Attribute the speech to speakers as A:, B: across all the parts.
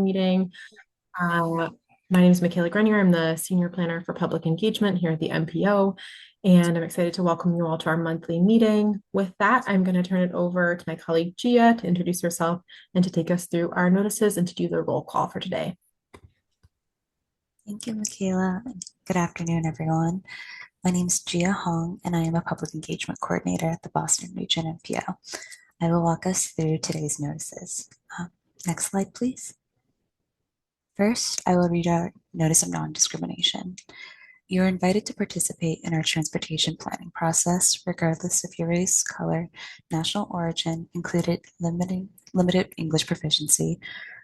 A: meeting. Uh, my name is Michaela Grenier. I'm the Senior Planner for Public Engagement here at the MPO, and I'm excited to welcome you all to our monthly meeting. With that, I'm going to turn it over to my colleague Gia to introduce herself and to take us through our notices and to do the roll call for today.
B: Thank you, Michaela. Good afternoon, everyone. My name is Gia Hong, and I am a Public Engagement Coordinator at the Boston Region MPO. I will walk us through today's notices. Next slide, please. First, I will read our Notice of Non-Discrimination. You are invited to participate in our transportation planning process, regardless of your race, color, national origin, included limited English proficiency,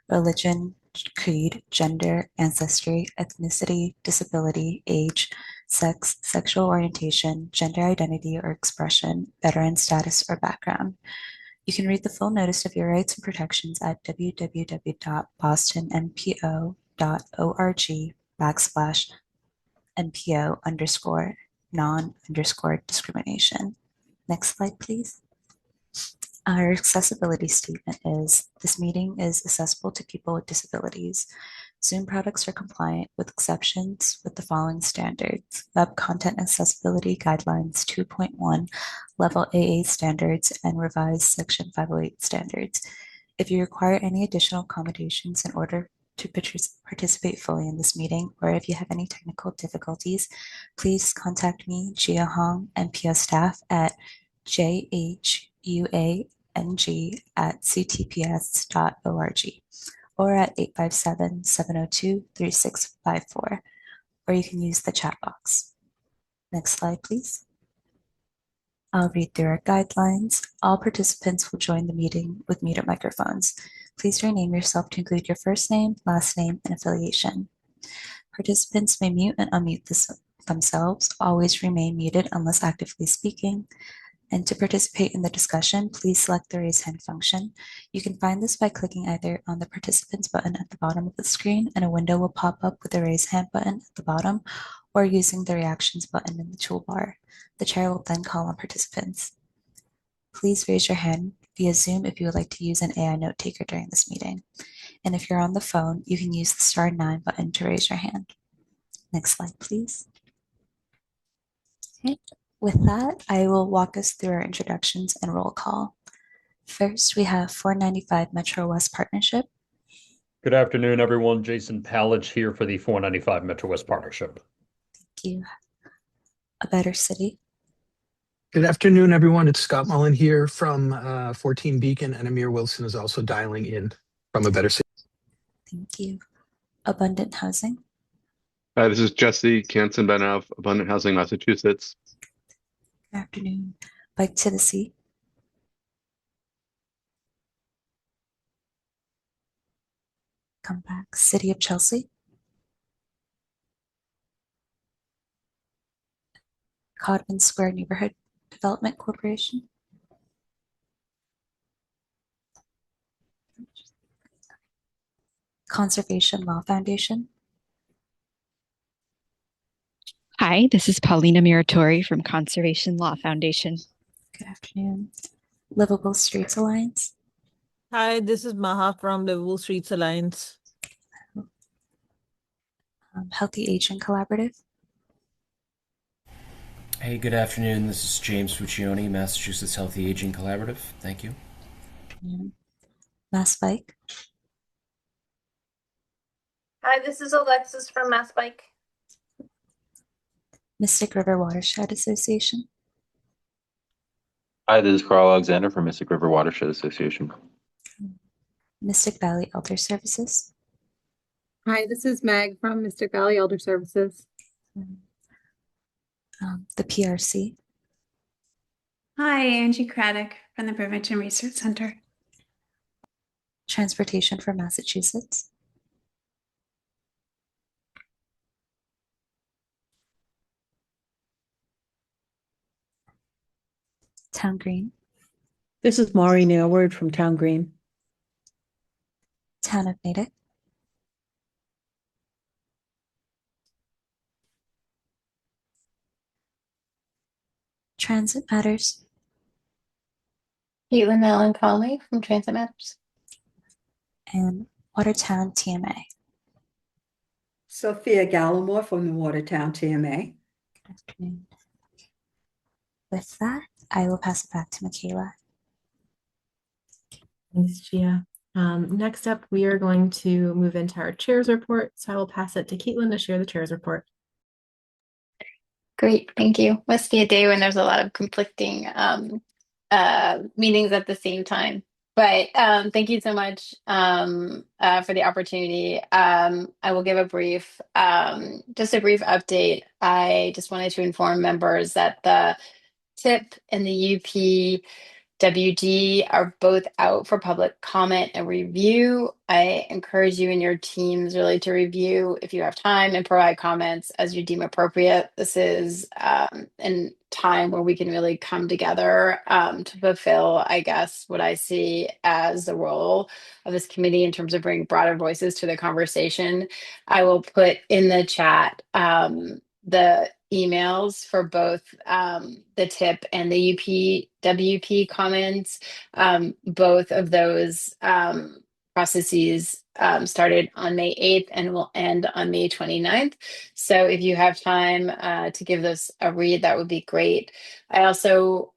B: religion, creed, gender, ancestry, ethnicity, disability, age, sex, sexual orientation, gender identity or expression, veteran status, or background. You can read the full notice of your rights and protections at www.bostonmpo.org/NPO_non_discrimination. Next slide, please. Our accessibility statement is, this meeting is accessible to people with disabilities. Zoom products are compliant with exceptions with the following standards: Web Content Accessibility Guidelines 2.1, Level AA standards, and revised Section 508 standards. If you require any additional accommodations in order to participate fully in this meeting, or if you have any technical difficulties, please contact me, Gia Hong, MPO staff at jhuang@ctps.org or at 857-702-3654, or you can use the chat box. Next slide, please. I'll read through our guidelines. All participants will join the meeting with muted microphones. Please rename yourself to include your first name, last name, and affiliation. Participants may mute and unmute themselves. Always remain muted unless actively speaking. And to participate in the discussion, please select the raise hand function. You can find this by clicking either on the participants button at the bottom of the screen, and a window will pop up with the raise hand button at the bottom, or using the reactions button in the toolbar. The chair will then call on participants. Please raise your hand via Zoom if you would like to use an AI note taker during this meeting. And if you're on the phone, you can use the *9 button to raise your hand. Next slide, please. Okay. With that, I will walk us through our introductions and roll call. First, we have 495 Metro West Partnership.
C: Good afternoon, everyone. Jason Palich here for the 495 Metro West Partnership.
B: Thank you. A Better City.
D: Good afternoon, everyone. It's Scott Mullen here from 14 Beacon, and Amir Wilson is also dialing in from A Better City.
B: Thank you. Abundant Housing.
E: Hi, this is Jesse Canson-Benov, Abundant Housing, Massachusetts.
B: Good afternoon. Bike to the Sea. Come back. City of Chelsea. Codman Square Neighborhood Development Corporation. Conservation Law Foundation.
F: Hi, this is Paulina Muratori from Conservation Law Foundation.
B: Good afternoon. Livable Streets Alliance.
G: Hi, this is Maha from Livable Streets Alliance.
B: Healthy Aging Collaborative.
H: Hey, good afternoon. This is James Fuccione, Massachusetts Healthy Aging Collaborative. Thank you.
B: Mass Bike.
I: Hi, this is Alexis from Mass Bike.
B: Mystic River Watershed Association.
J: Hi, this is Carl Alexander from Mystic River Watershed Association.
B: Mystic Valley Elder Services.
K: Hi, this is Meg from Mystic Valley Elder Services.
B: The PRC.
L: Hi, Angie Craddock from the Prevention Research Center.
B: Transportation for Massachusetts. Town Green.
G: This is Maureen Aylward from Town Green.
B: Town of Natick. Transit Matters.
I: Caitlin Allen Conley from Transit Matters.
B: And Watertown TMA.
M: Sophia Gallimore from the Watertown TMA.
B: Good afternoon. With that, I will pass it back to Michaela.
A: Thanks, Gia. Next up, we are going to move into our chair's report. So I will pass it to Caitlin to share the chair's report.
I: Great, thank you. Must be a day when there's a lot of conflicting meetings at the same time. But thank you so much for the opportunity. I will give a brief, just a brief update. I just wanted to inform members that the TIP and the UPWD are both out for public comment and review. I encourage you and your teams really to review if you have time and provide comments as you deem appropriate. This is in time where we can really come together to fulfill, I guess, what I see as the role of this committee in terms of bringing broader voices to the conversation. I will put in the chat the emails for both the TIP and the UPWP comments. Both of those processes started on May 8th and will end on May 29th. So if you have time to give this a read, that would be great. I also,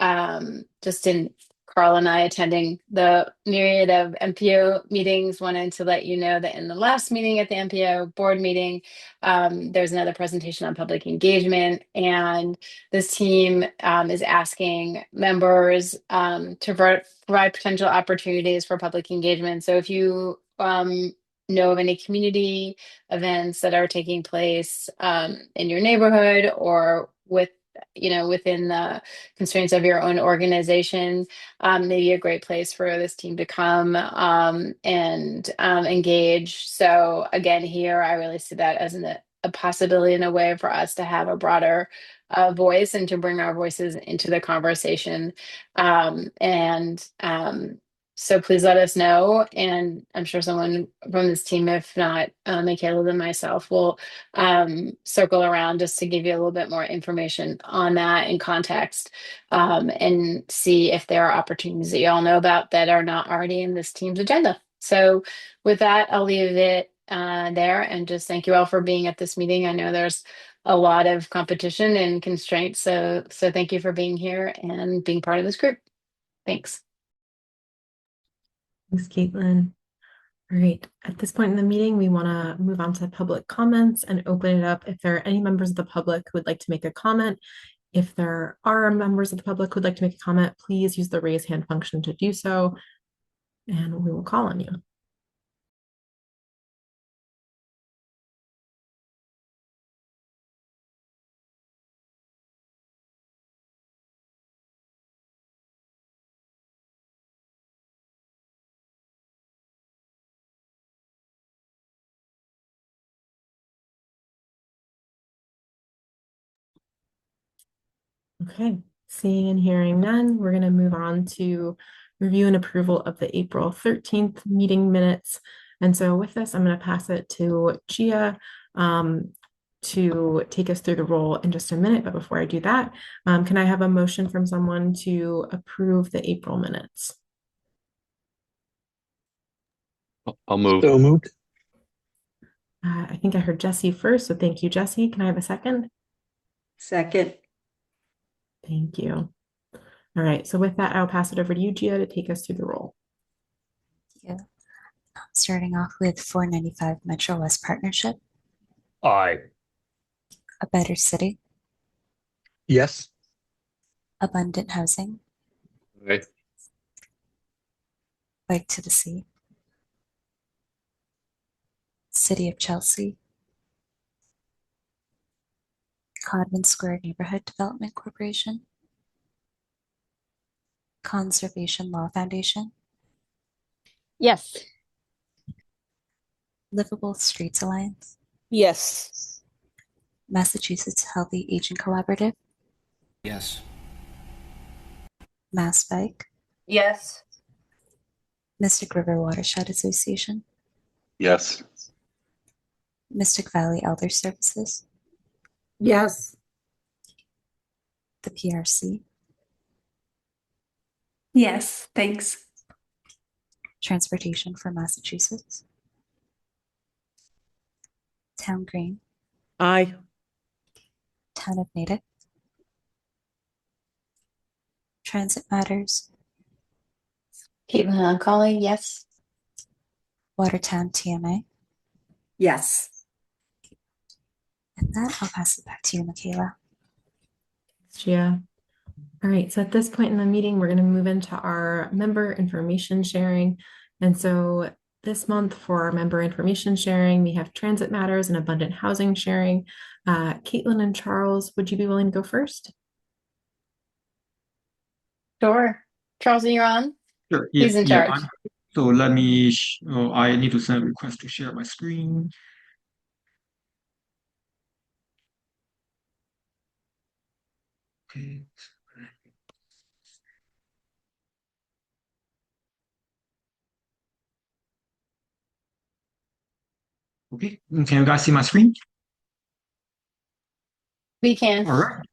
I: just in Carl and I attending the myriad of MPO meetings, wanted to let you know that in the last meeting at the MPO board meeting, there's another presentation on public engagement, and this team is asking members to provide potential opportunities for public engagement. So if you know of any community events that are taking place in your neighborhood or within the constraints of your own organization, maybe a great place for this team to come and engage. So again, here I really see that as a possibility and a way for us to have a broader voice and to bring our voices into the conversation. So please let us know, and I'm sure someone from this team, if not Michaela than myself, will circle around just to give you a little bit more information on that in context, and see if there are opportunities that you all know about that are not already in this team's agenda. So with that, I'll leave it there and just thank you all for being at this meeting. I know there's a lot of competition and constraints, so thank you for being here and being part of this group. Thanks.
A: Thanks, Caitlin. All right, at this point in the meeting, we want to move on to public comments and open it up. If there are any members of the public who would like to make a comment, if there are members of the public who would like to make a comment, please use the raise hand function to do so, and we will call on you. Okay, seeing and hearing none, we're going to move on to review and approval of the April 13th meeting minutes. And so with this, I'm going to pass it to Gia to take us through the roll in just a minute. But before I do that, can I have a motion from someone to approve the April minutes?
E: I'll move.
D: So moved.
A: I think I heard Jesse first, so thank you, Jesse. Can I have a second?
M: Second.
A: Thank you. All right, so with that, I'll pass it over to you, Gia, to take us through the roll.
B: Yeah. Starting off with 495 Metro West Partnership.
C: Aye.
B: A Better City.
D: Yes.
B: Abundant Housing.
E: Aye.
B: Bike to the Sea. City of Chelsea. Codman Square Neighborhood Development Corporation. Conservation Law Foundation.
F: Yes.
B: Livable Streets Alliance.
G: Yes.
B: Massachusetts Healthy Aging Collaborative.
H: Yes.
B: Mass Bike.
I: Yes.
B: Mystic River Watershed Association.
J: Yes.
B: Mystic Valley Elder Services.
K: Yes.
B: The PRC.
L: Yes, thanks.
B: Transportation for Massachusetts. Town Green,
G: Aye.
B: Town of Natick, Transit Matters,
I: Caitlin Colley, yes.
B: Watertown TMA.
M: Yes.
B: And that, I'll pass it back to you, Michaela.
A: Gia. All right, so at this point in the meeting, we're going to move into our member information sharing. And so this month for our member information sharing, we have Transit Matters and Abundant Housing sharing. Caitlin and Charles, would you be willing to go first?
I: Sure. Charles, are you on?
N: Sure.
I: He's in charge.
N: So let me, I need to send a request to share my screen. Okay. Okay, can you guys see my screen?
I: We can.
N: All right.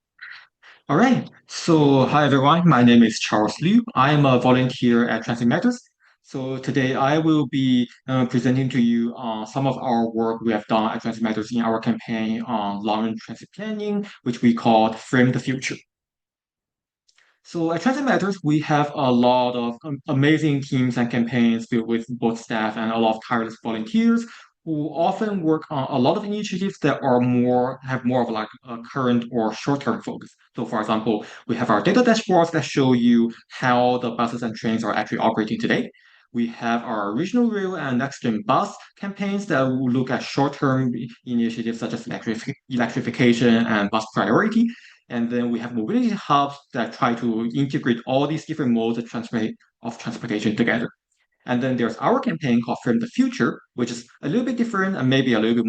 N: All right. So, hi everyone. My name is Charles Liu. I am a volunteer at Transit Matters. So today I will be presenting to you some of our work we have done at Transit Matters in our campaign on long-range transit planning, which we called Frame the Future. So at Transit Matters, we have a lot of amazing teams and campaigns filled with both staff and a lot of tireless volunteers who often work on a lot of initiatives that are have more of like a current or short-term focus. So for example, we have our data dashboards that show you how the buses and trains are actually operating today. We have our regional rail and next-gen bus campaigns that will look at short-term initiatives such as electrification and bus priority. And then we have mobility hubs that try to integrate all these different modes of transportation together. And then there's our campaign called Frame the Future, which is a little bit different and maybe a little bit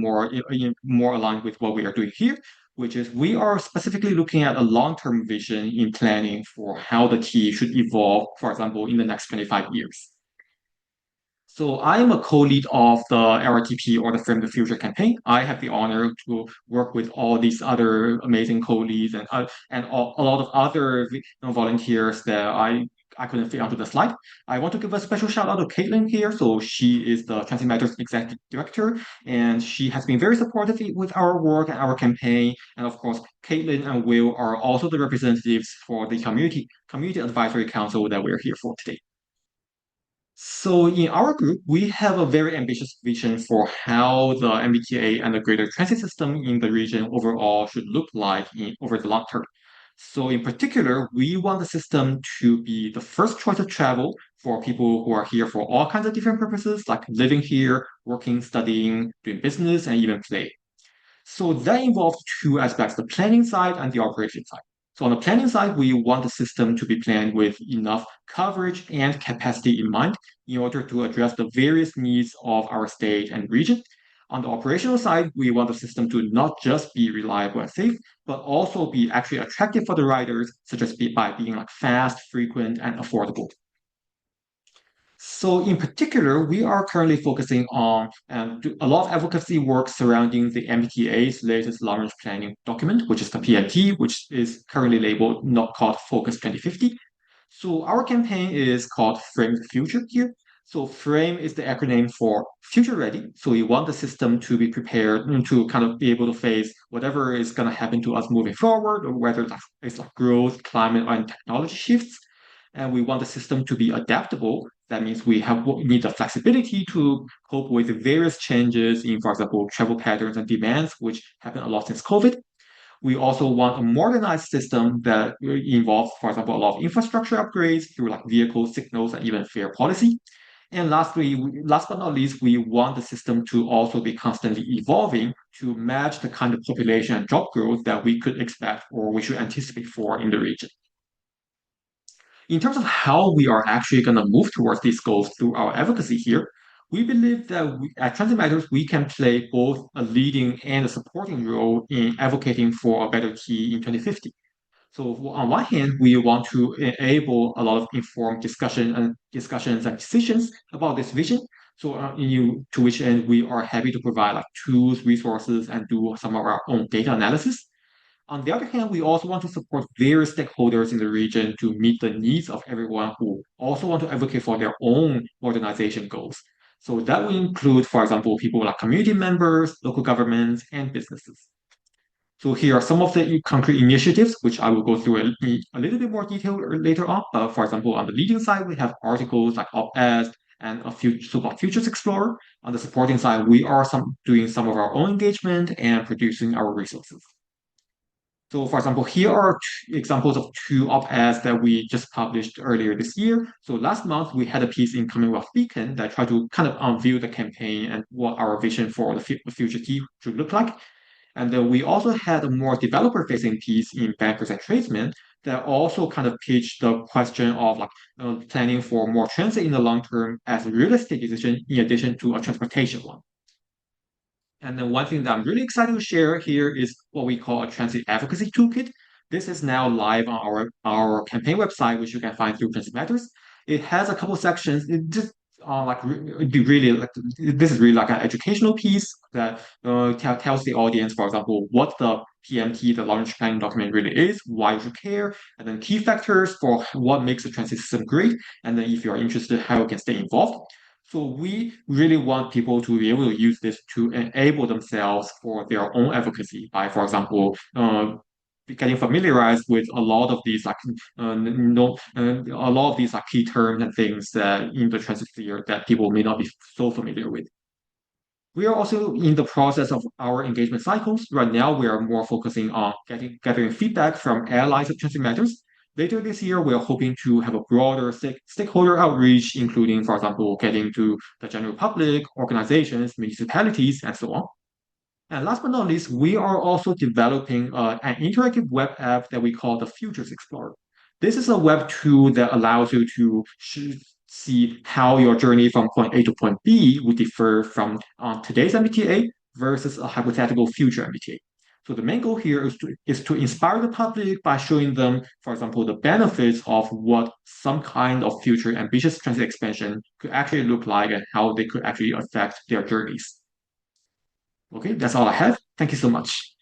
N: more aligned with what we are doing here, which is we are specifically looking at a long-term vision in planning for how the T should evolve, for example, in the next 25 years. So I am a co-lead of the LRTP or the Frame the Future campaign. I have the honor to work with all these other amazing co-leads and a lot of other volunteers that I couldn't fit onto the slide. I want to give a special shout out to Caitlin here. So she is the Transit Matters Executive Director, and she has been very supportive with our work and our campaign. And of course, Caitlin and Will are also the representatives for the Community Advisory Council that we're here for today. So in our group, we have a very ambitious vision for how the MBTA and the greater transit system in the region overall should look like over the long term. So in particular, we want the system to be the first choice of travel for people who are here for all kinds of different purposes, like living here, working, studying, doing business, and even play. So that involves two aspects, the planning side and the operation side. So on the planning side, we want the system to be planned with enough coverage and capacity in mind in order to address the various needs of our state and region. On the operational side, we want the system to not just be reliable and safe, but also be actually attractive for the riders, such as by being like fast, frequent, and affordable. So in particular, we are currently focusing on a lot of advocacy work surrounding the MBTA's latest long-range planning document, which is the PMT, which is currently labeled not called Focus 2050. So our campaign is called Frame the Future here. So FRAME is the acronym for Future Ready. So we want the system to be prepared to kind of be able to face whatever is going to happen to us moving forward, or whether it's like growth, climate, and technology shifts. And we want the system to be adaptable. That means we need the flexibility to cope with the various changes in, for example, travel patterns and demands, which happen a lot since COVID. We also want a modernized system that involves, for example, a lot of infrastructure upgrades through like vehicle signals and even fare policy. And lastly, last but not least, we want the system to also be constantly evolving to match the kind of population and job growth that we could expect or we should anticipate for in the region. In terms of how we are actually going to move towards these goals through our advocacy here, we believe that at Transit Matters, we can play both a leading and a supporting role in advocating for a better T in 2050. So on one hand, we want to enable a lot of informed discussions and decisions about this vision. So to which end we are happy to provide like tools, resources, and do some of our own data analysis. On the other hand, we also want to support various stakeholders in the region to meet the needs of everyone who also want to advocate for their own modernization goals. So that will include, for example, people like community members, local governments, and businesses. So here are some of the concrete initiatives, which I will go through a little bit more detail later on. But for example, on the leading side, we have articles like op-eds and a few so-called Futures Explorer. On the supporting side, we are doing some of our own engagement and producing our resources. So for example, here are examples of two op-eds that we just published earlier this year. So last month, we had a piece in Commonwealth Beacon that tried to kind of unveil the campaign and what our vision for the future tea should look like. And then we also had a more developer-facing piece in Bankers and Tradesmen that also kind of pitched the question of like planning for more transit in the long term as a real estate decision in addition to a transportation one. And then one thing that I'm really excited to share here is what we call a transit advocacy toolkit. This is now live on our campaign website, which you can find through Transit Matters. It has a couple sections. It just it'd be really like this is really like an educational piece that tells the audience, for example, what the PMT, the long range planning document, really is, why you should care, and then key factors for what makes the transit system great, and then if you are interested, how you can stay involved. So we really want people to be able to use this to enable themselves for their own advocacy by, for example, getting familiarized with a lot of these a lot of these like key terms and things that in the transit sphere that people may not be so familiar with. We are also in the process of our engagement cycles. Right now, we are more focusing on gathering feedback from allies of Transit Matters. Later this year, we are hoping to have a broader stakeholder outreach, including, for example, getting to the general public, organizations, municipalities, and so on. And last but not least, we are also developing an interactive web app that we call the Futures Explorer. This is a web tool that allows you to see how your journey from point A to point B would differ from today's MBTA versus a hypothetical future MBTA. So the main goal here is to inspire the public by showing them, for example, the benefits of what some kind of future ambitious transit expansion could actually look like and how they could actually affect their journeys. Okay, that's all I have. Thank you so much.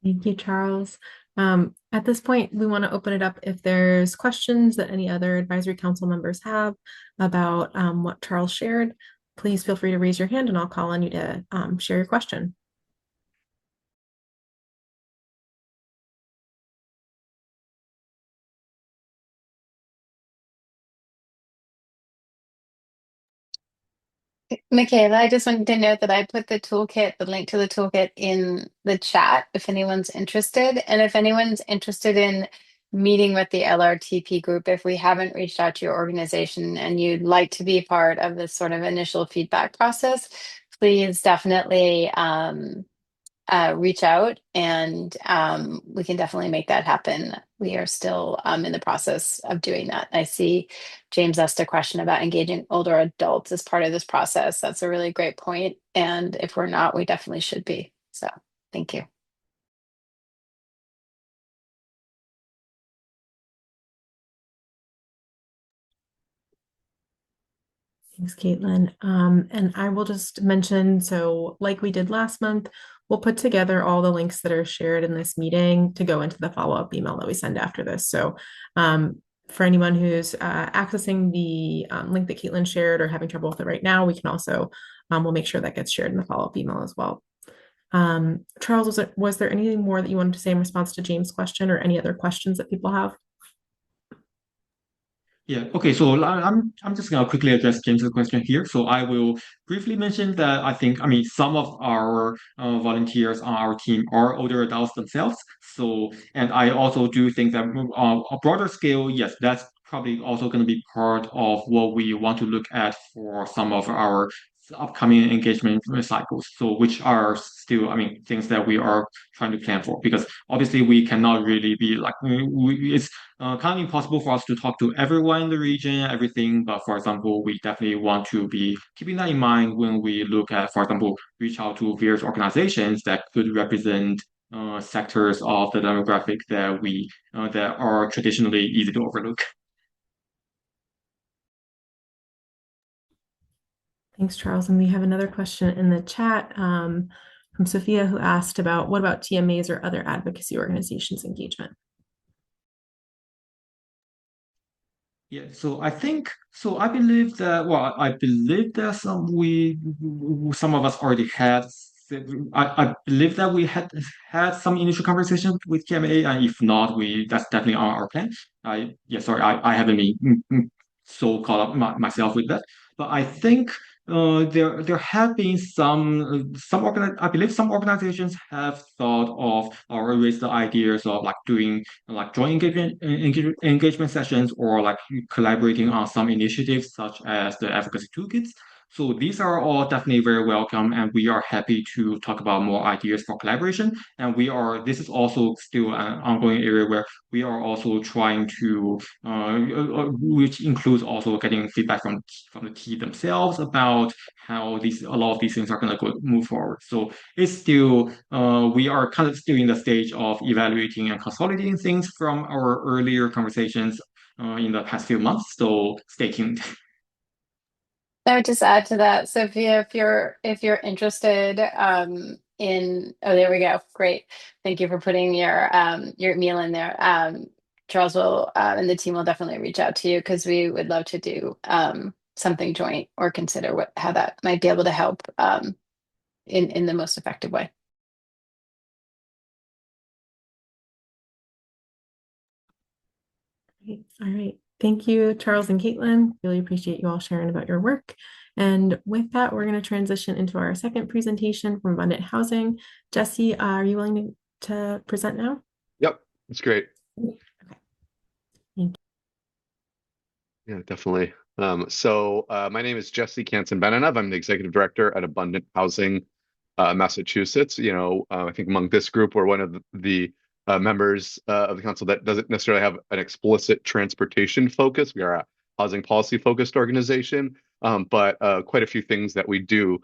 A: Thank you, Charles. At this point, we want to open it up if there's questions that any other advisory council members have about what Charles shared. Please feel free to raise your hand and I'll call on you to share your question.
I: Michaela, I just wanted to note that I put the link to the toolkit in the chat if anyone's interested. And if anyone's interested in meeting with the LRTP group, if we haven't reached out to your organization and you'd like to be part of this sort of initial feedback process, please definitely reach out and we can definitely make that happen. We are still in the process of doing that. I see James asked a question about engaging older adults as part of this process. That's a really great point. And if we're not, we definitely should be. So thank you.
A: Thanks, Caitlin. And I will just mention, so like we did last month, we'll put together all the links that are shared in this meeting to go into the follow-up email that we send after this. So for anyone who's accessing the link that Caitlin shared or having trouble with it right now, we can also, we'll make sure that gets shared in the follow-up email as well. Charles, was there anything more that you wanted to say in response to James' question or any other questions that people have?
N: Yeah, okay, so I'm just gonna quickly address James's question here. So I will briefly mention that I mean, some of our volunteers on our team are older adults themselves. So, and I also do think that a broader scale, yes, that's probably also going to be part of what we want to look at for some of our upcoming engagement cycles. So, which are still, I mean, things that we are trying to plan for, because obviously we cannot really be like, it's kind of impossible for us to talk to everyone in the region, everything. But for example, we definitely want to be keeping that in mind when we look at, for example, reach out to various organizations that could represent sectors of the demographic that we that are traditionally easy to overlook.
A: Thanks, Charles. And we have another question in the chat from Sophia, who asked about what about TMAs or other advocacy organizations engagement?
N: Yeah, so I think so. I believe that. Well, I believe that some of us already had. I believe that we had some initial conversation with KMA, and if not, that's definitely on our plan. Sorry, I haven't been so caught up myself with that, but I think there have been I believe some organizations have thought of or raised the ideas of like doing like joint engagement sessions or like collaborating on some initiatives such as the advocacy toolkits. So these are all definitely very welcome, and we are happy to talk about more ideas for collaboration. And this is also still an ongoing area where we are also trying to, which includes also getting feedback from the team themselves about how a lot of these things are going to move forward. So it's still, we are kind of still in the stage of evaluating and consolidating things from our earlier conversations in the past few months. So stay tuned.
I: I would just add to that, Sophia, if you're interested there we go. Great. Thank you for putting your email in there. Charles will and the team will definitely reach out to you because we would love to do something joint or consider how that might be able to help in the most effective way.
A: Great. All right. Thank you, Charles and Caitlin. Really appreciate you all sharing about your work. And with that, we're going to transition into our second presentation from Abundant Housing. Jesse, are you willing to present now?
E: Yep, that's great.
A: Okay. Thank
E: Yeah, definitely. My name is Jesse Canson-Benenov. I'm the executive director at Abundant Housing, Massachusetts. I think among this group, we're one of the members of the council that doesn't necessarily have an explicit transportation focus. We are a housing policy focused organization, but quite a few things that we do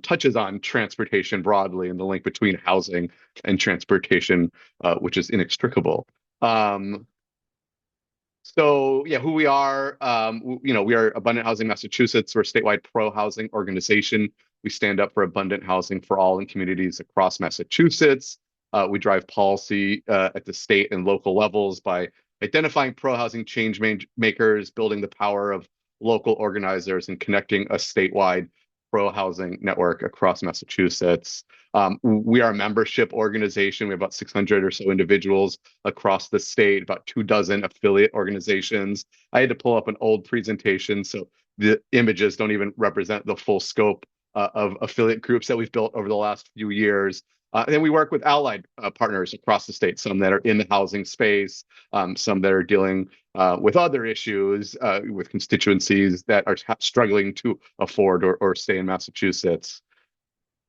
E: touches on transportation broadly and the link between housing and transportation, which is inextricable. Who we are, we are Abundant Housing Massachusetts. We're a statewide pro-housing organization. We stand up for abundant housing for all in communities across Massachusetts. We drive policy at the state and local levels by identifying pro-housing change makers, building the power of local organizers, and connecting a statewide pro-housing network across Massachusetts. We are a membership organization. We have about 600 or so individuals across the state, about 24 affiliate organizations. I had to pull up an old presentation, so the images don't even represent the full scope of affiliate groups that we've built over the last few years. And then we work with allied partners across the state, some that are in the housing space, some that are dealing with other issues with constituencies that are struggling to afford or stay in Massachusetts.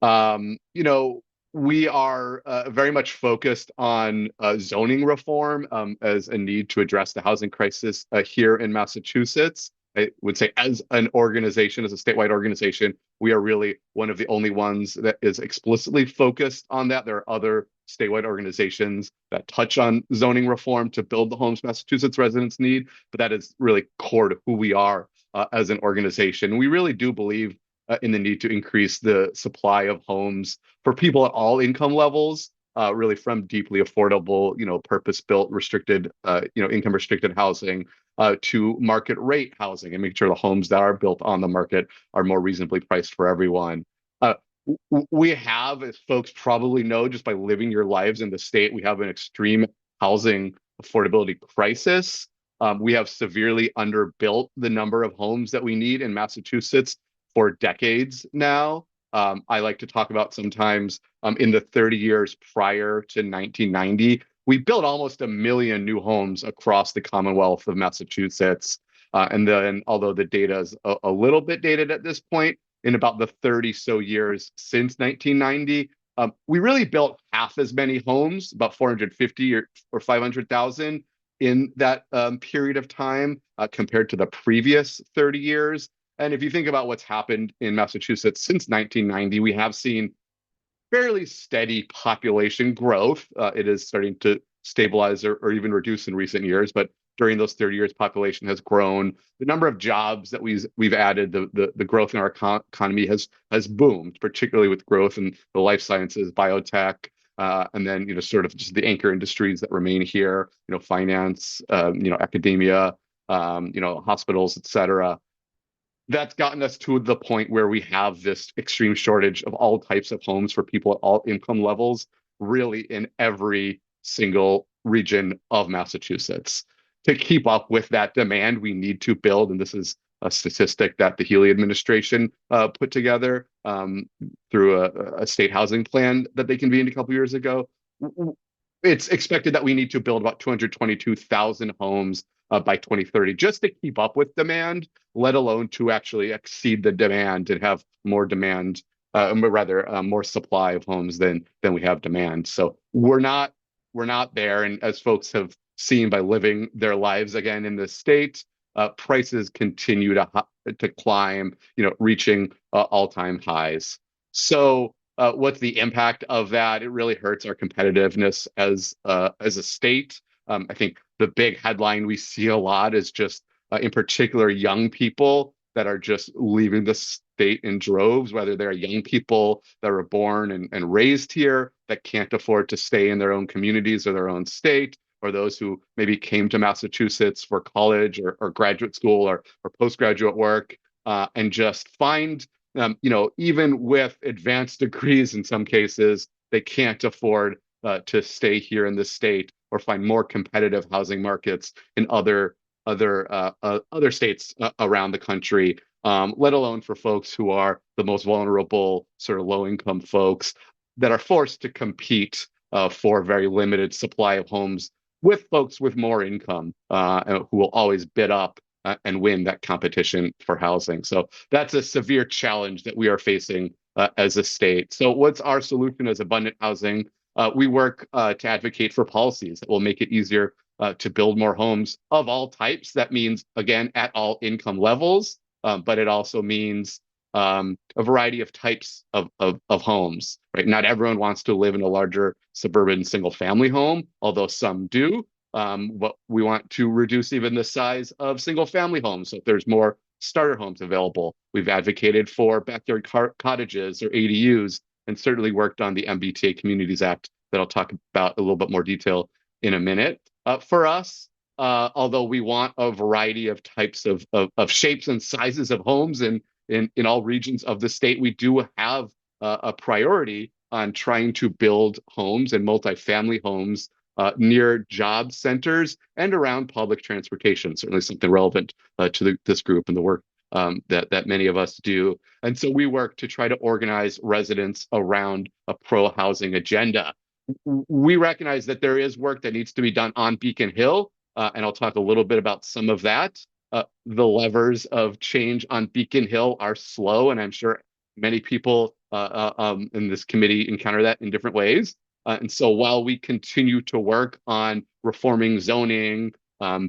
E: We are very much focused on zoning reform as a need to address the housing crisis here in Massachusetts. I would say as an organization, as a statewide organization, we are really one of the only ones that is explicitly focused on that. There are other statewide organizations that touch on zoning reform to build the homes Massachusetts residents need, but that is really core to who we are as an organization. We really do believe in the need to increase the supply of homes for people at all income levels, really from deeply affordable, purpose-built, restricted, income restricted housing to market rate housing, and make sure the homes that are built on the market are more reasonably priced for everyone. We have, as folks probably know, just by living your lives in the state, we have an extreme housing affordability crisis. We have severely underbuilt the number of homes that we need in Massachusetts for decades now. I like to talk about sometimes in the 30 years prior to 1990, we built almost 1 million new homes across the Commonwealth of Massachusetts. And then, although the data is a little bit dated at this point, in about the 30 so years since 1990, we really built half as many homes, about 450 or 500,000 in that period of time compared to the previous 30 years. And if you think about what's happened in Massachusetts since 1990, we have seen fairly steady population growth. It is starting to stabilize or even reduce in recent years, but during those 30 years, population has grown. The number of jobs that we've added, the growth in our economy has boomed, particularly with growth in the life sciences, biotech, and then sort of just the anchor industries that remain here, finance, academia, hospitals, et cetera. That's gotten us to the point where we have this extreme shortage of all types of homes for people at all income levels, really in every single region of Massachusetts. To keep up with that demand, we need to build, and this is a statistic that the Healy administration put together through a state housing plan that they convened a couple years ago. It's expected that we need to build about 222,000 homes by 2030 just to keep up with demand, let alone to actually exceed the demand and have more demand, more supply of homes than we have demand. So we're not there. And as folks have seen by living their lives again in the state, prices continue to climb, reaching all-time highs. So what's the impact of that? It really hurts our competitiveness as a state. I think the big headline we see a lot is just, in particular, young people that are just leaving the state in droves, whether they're young people that were born and raised here that can't afford to stay in their own communities or their own state, or those who maybe came to Massachusetts for college or graduate school or postgraduate work and just find, even with advanced degrees in some cases, they can't afford to stay here in the state or find more competitive housing markets in other states around the country, let alone for folks who are the most vulnerable, sort of low-income folks that are forced to compete for a very limited supply of homes with folks with more income who will always bid up and win that competition for housing. So that's a severe challenge that we are facing as a state. So what's our solution as Abundant Housing? We work to advocate for policies that will make it easier to build more homes of all types. That means, again, at all income levels, but it also means a variety of types of homes, right? Not everyone wants to live in a larger suburban single-family home, although some do. But we want to reduce even the size of single-family homes. So if there's more starter homes available, we've advocated for backyard cottages or ADUs, and certainly worked on the MBTA Communities Act that I'll talk about a little bit more detail in a minute. For us, although we want a variety of types of shapes and sizes of homes in all regions of the state, we do have a priority on trying to build homes and multifamily homes near job centers and around public transportation. Certainly something relevant to this group and the work that many of us do. And so we work to try to organize residents around a pro-housing agenda. We recognize that there is work that needs to be done on Beacon Hill, and I'll talk a little bit about some of that. The levers of change on Beacon Hill are slow, and I'm sure many people in this committee encounter that in different ways. And so while we continue to work on reforming zoning,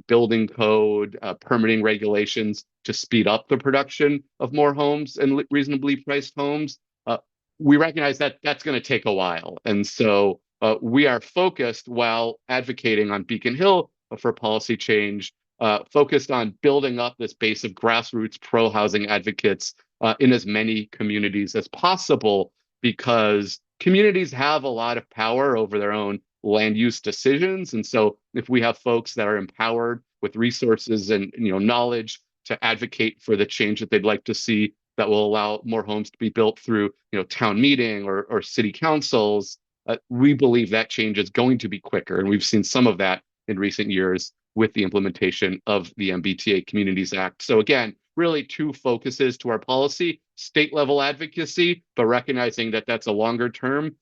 E: building code, permitting regulations to speed up the production of more homes and reasonably priced homes, we recognize that that's going to take a while. And so we are focused, while advocating on Beacon Hill for policy change, focused on building up this base of grassroots pro-housing advocates in as many communities as possible, because communities have a lot of power over their own land use decisions. And so if we have folks that are empowered with resources and knowledge to advocate for the change that they'd like to see, that will allow more homes to be built through town meeting or city councils, we believe that change is going to be quicker. And we've seen some of that in recent years with the implementation of the MBTA Communities Act. So again, really two focuses to our policy: state level advocacy, but recognizing that that's a longer term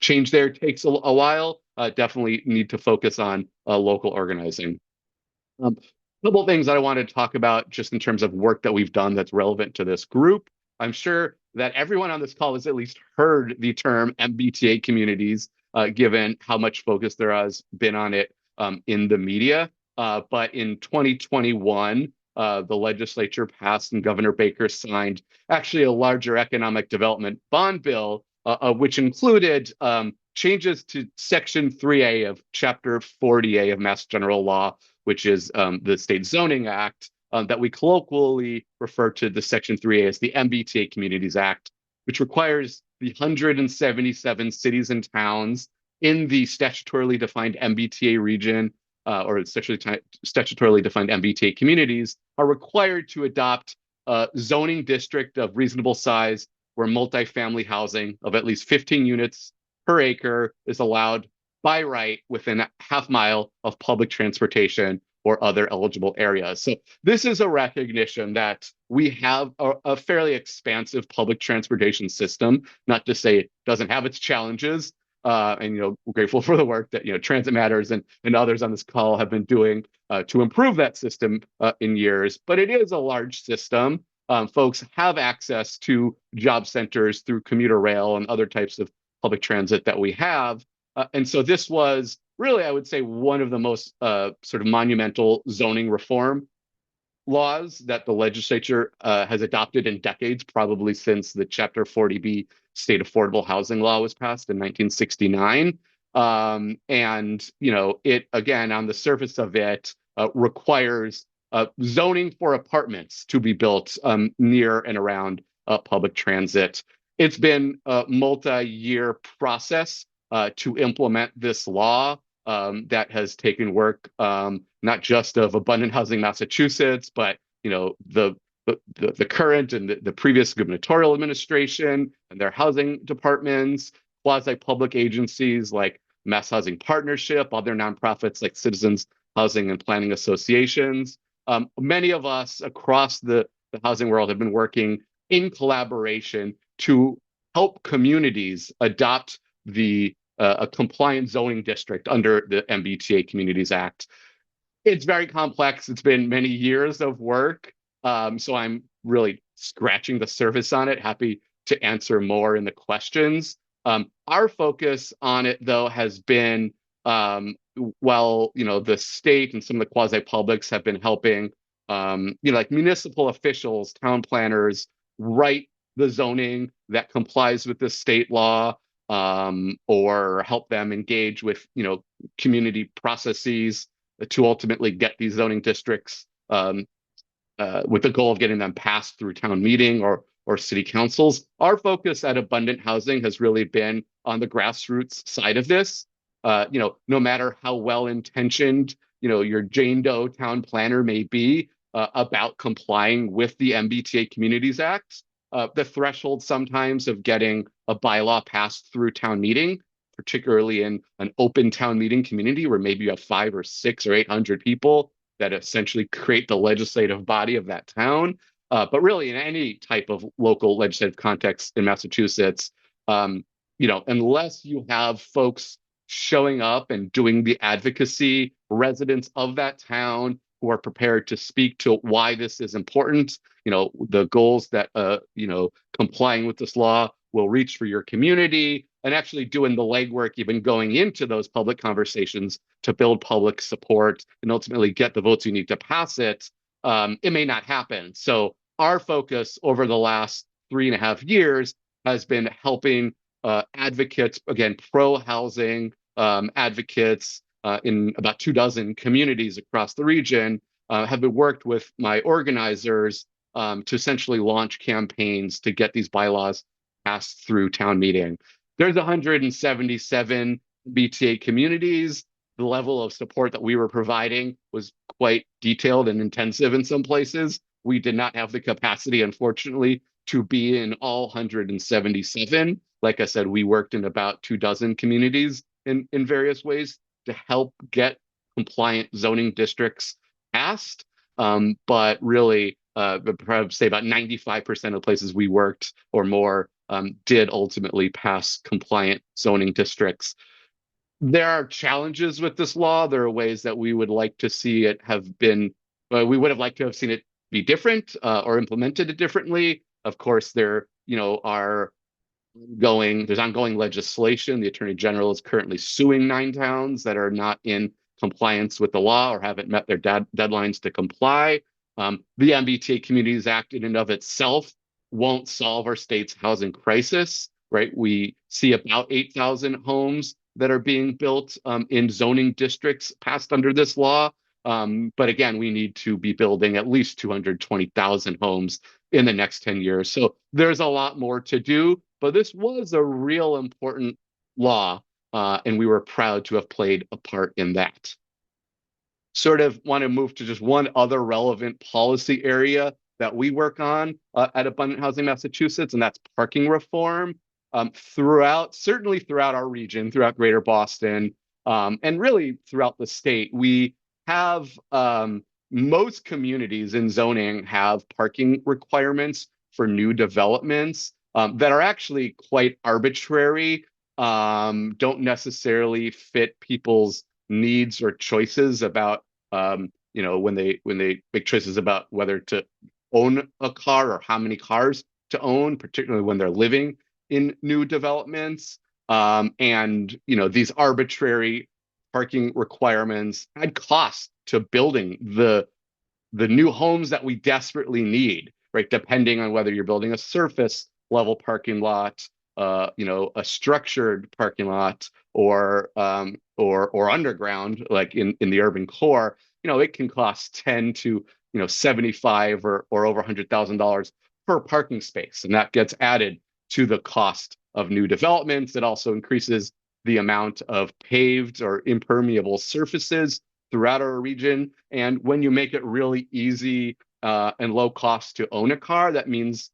E: change. There takes a while. Definitely need to focus on local organizing. A couple of things that I wanted to talk about just in terms of work that we've done that's relevant to this group. I'm sure that everyone on this call has at least heard the term MBTA communities, given how much focus there has been on it in the media. But in 2021, the legislature passed and Governor Baker signed actually a larger economic development bond bill, which included changes to Section 3A of Chapter 40A of Mass General Law, which is the State Zoning Act, that we colloquially refer to the Section 3A as the MBTA Communities Act, which requires the 177 cities and towns in the statutorily defined MBTA region or statutorily defined MBTA communities are required to adopt a zoning district of reasonable size where multifamily housing of at least 15 units per acre is allowed by right within a half mile of public transportation or other eligible areas. So this is a recognition that we have a fairly expansive public transportation system, not to say it doesn't have its challenges. And we're grateful for the work that Transit Matters and others on this call have been doing to improve that system in years. But it is a large system. Folks have access to job centers through commuter rail and other types of public transit that we have. And so this was really, I would say, one of the most sort of monumental zoning reform laws that the legislature has adopted in decades, probably since the Chapter 40B state affordable housing law was passed in 1969. And, it, again, on the surface of it, requires zoning for apartments to be built near and around public transit. It's been a multi-year process to implement this law that has taken work not just of Abundant Housing Massachusetts, but the current and the previous gubernatorial administration and their housing departments, quasi-public agencies like Mass Housing Partnership, other nonprofits like Citizens Housing and Planning Associations. Many of us across the housing world have been working in collaboration to help communities adopt a compliant zoning district under the MBTA Communities Act. It's very complex. It's been many years of work. So I'm really scratching the surface on it. Happy to answer more in the questions. Our focus on it, though, has been, the state and some of the quasi-publics have been helping, like municipal officials, town planners, write the zoning that complies with the state law, or help them engage with, community processes to ultimately get these zoning districts with the goal of getting them passed through town meeting or city councils. Our focus at Abundant Housing has really been on the grassroots side of this. No matter how well-intentioned, your Jane Doe town planner may be about complying with the MBTA Communities Act, the threshold sometimes of getting a bylaw passed through town meeting, particularly in an open town meeting community where maybe you have 500 or 600 or 800 people that essentially create the legislative body of that town. But really in any type of local legislative context in Massachusetts, unless you have folks showing up and doing the advocacy, residents of that town who are prepared to speak to why this is important, the goals that, complying with this law will reach for your community, and actually doing the legwork, even going into those public conversations to build public support and ultimately get the votes you need to pass it, it may not happen. So our focus over the last 3.5 years has been helping advocates, again, pro-housing advocates in about 24 communities across the region, have been worked with my organizers to essentially launch campaigns to get these bylaws passed through town meeting. There's 177 BTA communities. The level of support that we were providing was quite detailed and intensive in some places. We did not have the capacity, unfortunately, to be in all 177. Like I said, we worked in about 24 communities in various ways to help get compliant zoning districts passed. But really, perhaps say about 95% of the places we worked or more did ultimately pass compliant zoning districts. There are challenges with this law. There are ways that we would like to see it have been, we would have liked to have seen it be different or implemented it differently. Of course, there's ongoing legislation. The Attorney General is currently suing 9 towns that are not in compliance with the law or haven't met their deadlines to comply. The MBTA Communities Act in and of itself won't solve our state's housing crisis, right? We see about 8,000 homes that are being built in zoning districts passed under this law. But again, we need to be building at least 220,000 homes in the next 10 years. So there's a lot more to do, but this was a real important law, and we were proud to have played a part in that. sort of want to move to just one other relevant policy area that we work on at Abundant Housing Massachusetts, and that's parking reform. Certainly throughout our region, throughout Greater Boston, and really throughout the state, we have most communities in zoning have parking requirements for new developments that are actually quite arbitrary, don't necessarily fit people's needs or choices about when they make choices about whether to own a car or how many cars to own, particularly when they're living in new developments. And these arbitrary parking requirements add cost to building the new homes that we desperately need, right? Depending on whether you're building a surface level parking lot, a structured parking lot, or underground, like in the urban core, it can cost 10 to 75 or over $100,000 per parking space, and that gets added to the cost of new developments. It also increases the amount of paved or impermeable surfaces throughout our region. And when you make it really easy and low cost to own a car, that means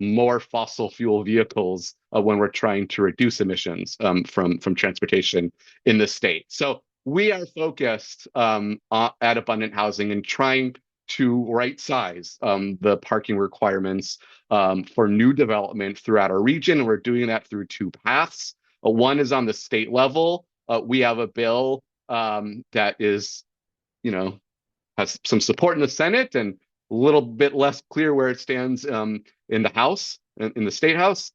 E: more fossil fuel vehicles when we're trying to reduce emissions from transportation in the state. So we are focused at Abundant Housing and trying to right size the parking requirements for new development throughout our region. We're doing that through two paths. One is on the state level. We have a bill that is, has some support in the Senate and a little bit less clear where it stands in the House, in the State House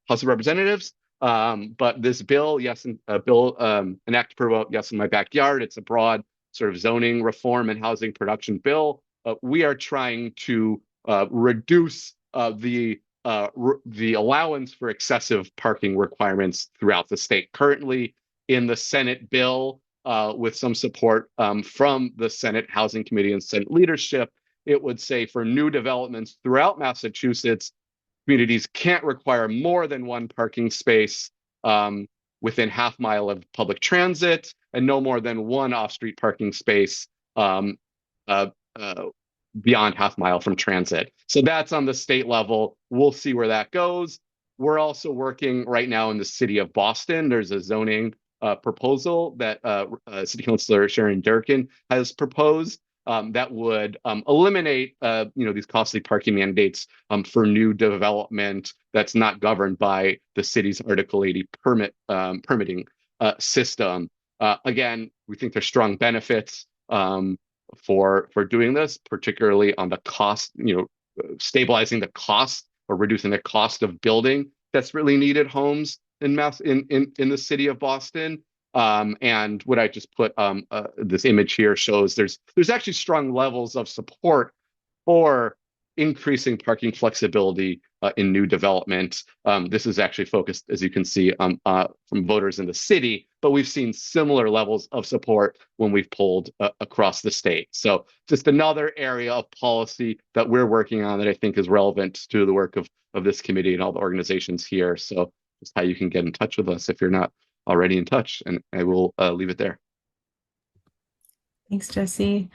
E: of Representatives. But this bill, an act to promote yes in my backyard. It's a broad sort of zoning reform and housing production bill. We are trying to reduce the allowance for excessive parking requirements throughout the state. Currently, in the Senate bill, with some support from the Senate Housing Committee and Senate leadership, it would say for new developments throughout Massachusetts, communities can't require more than one parking space within half mile of public transit and no more than one off-street parking space beyond half mile from transit. So that's on the state level. We'll see where that goes. We're also working right now in the city of Boston. There's a zoning proposal that City Councilor Sharon Durkin has proposed that would eliminate these costly parking mandates for new development that's not governed by the city's Article 80 permitting system. Again, we think there's strong benefits for doing this, particularly on the cost, stabilizing the cost or reducing the cost of building desperately needed homes in the city of Boston. And what I just put this image here shows there's actually strong levels of support for increasing parking flexibility in new development. This is actually focused, as you can see, from voters in the city, but we've seen similar levels of support when we've polled across the state. So just another area of policy that we're working on that I think is relevant to the work of this committee and all the organizations here. So just how you can get in touch with us if you're not already in touch, and I will leave it there.
A: Thanks, Jesse.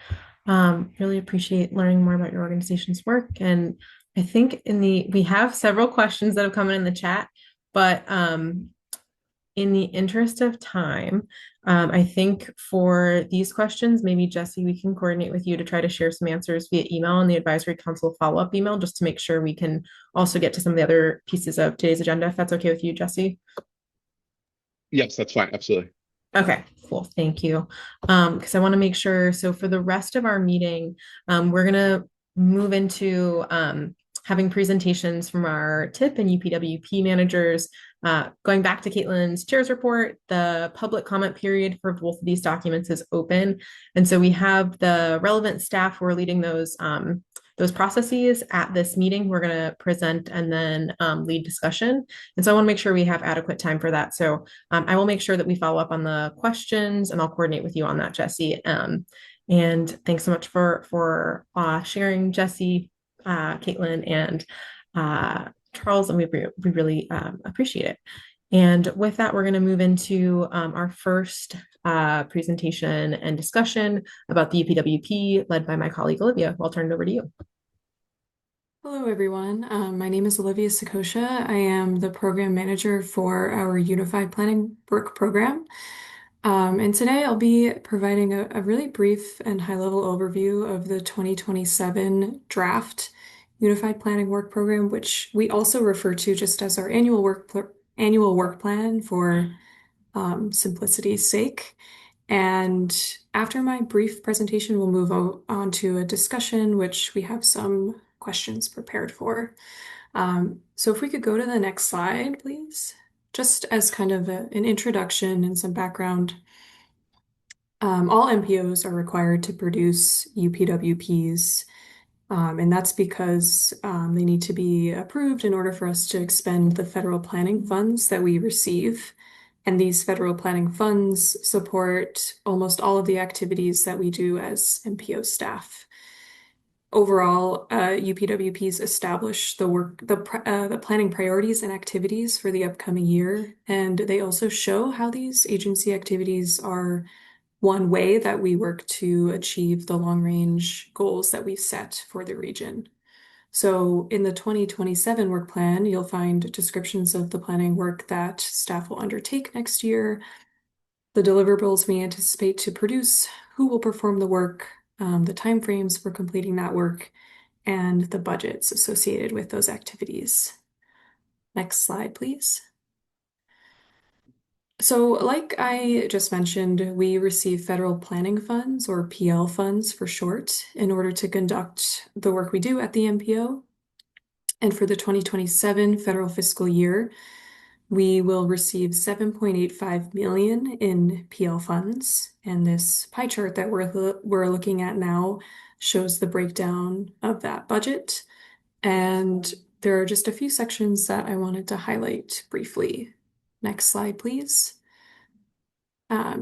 A: Really appreciate learning more about your organization's work. And I think we have several questions that have come in the chat, but in the interest of time, I think for these questions, maybe Jesse, we can coordinate with you to try to share some answers via email in the advisory council follow-up email, just to make sure we can also get to some of the other pieces of today's agenda, if that's okay with you, Jesse.
E: Yes, that's fine. Absolutely.
A: Okay, cool. Thank you. Because I want to make sure, so for the rest of our meeting, we're going to move into having presentations from our TIP and UPWP managers. Going back to Caitlin's chair's report, the public comment period for both of these documents is open. And so we have the relevant staff who are leading those processes at this meeting. We're going to present and then lead discussion. And so I want to make sure we have adequate time for that. So I will make sure that we follow up on the questions, and I'll coordinate with you on that, Jesse. And thanks so much for sharing, Jesse, Caitlin, and Charles, and we really appreciate it. And with that, we're going to move into our first presentation and discussion about the UPWP led by my colleague Olivia. I'll turn it over to you.
O: Hello, everyone. My name is Olivia Sakosha. I am the program manager for our Unified Planning Work Program. And today I'll be providing a really brief and high-level overview of the 2027 draft Unified Planning Work Program, which we also refer to just as our annual work plan for simplicity's sake. And after my brief presentation, we'll move on to a discussion, which we have some questions prepared for. So if we could go to the next slide, please. Just as kind of an introduction and some background, all MPOs are required to produce UPWPs, and that's because they need to be approved in order for us to expend the federal planning funds that we receive. And these federal planning funds support almost all of the activities that we do as MPO staff. Overall, UPWPs establish the planning priorities and activities for the upcoming year, and they also show how these agency activities are one way that we work to achieve the long-range goals that we've set for the region. So in the 2027 work plan, you'll find descriptions of the planning work that staff will undertake next year, the deliverables we anticipate to produce, who will perform the work, the timeframes for completing that work, and the budgets associated with those activities. Next slide, please. So like I just mentioned, we receive federal planning funds, or PL funds for short, in order to conduct the work we do at the MPO. And for the 2027 federal fiscal year, we will receive $7.85 million in PL funds. And this pie chart that we're looking at now shows the breakdown of that budget. And there are just a few sections that I wanted to highlight briefly. Next slide, please.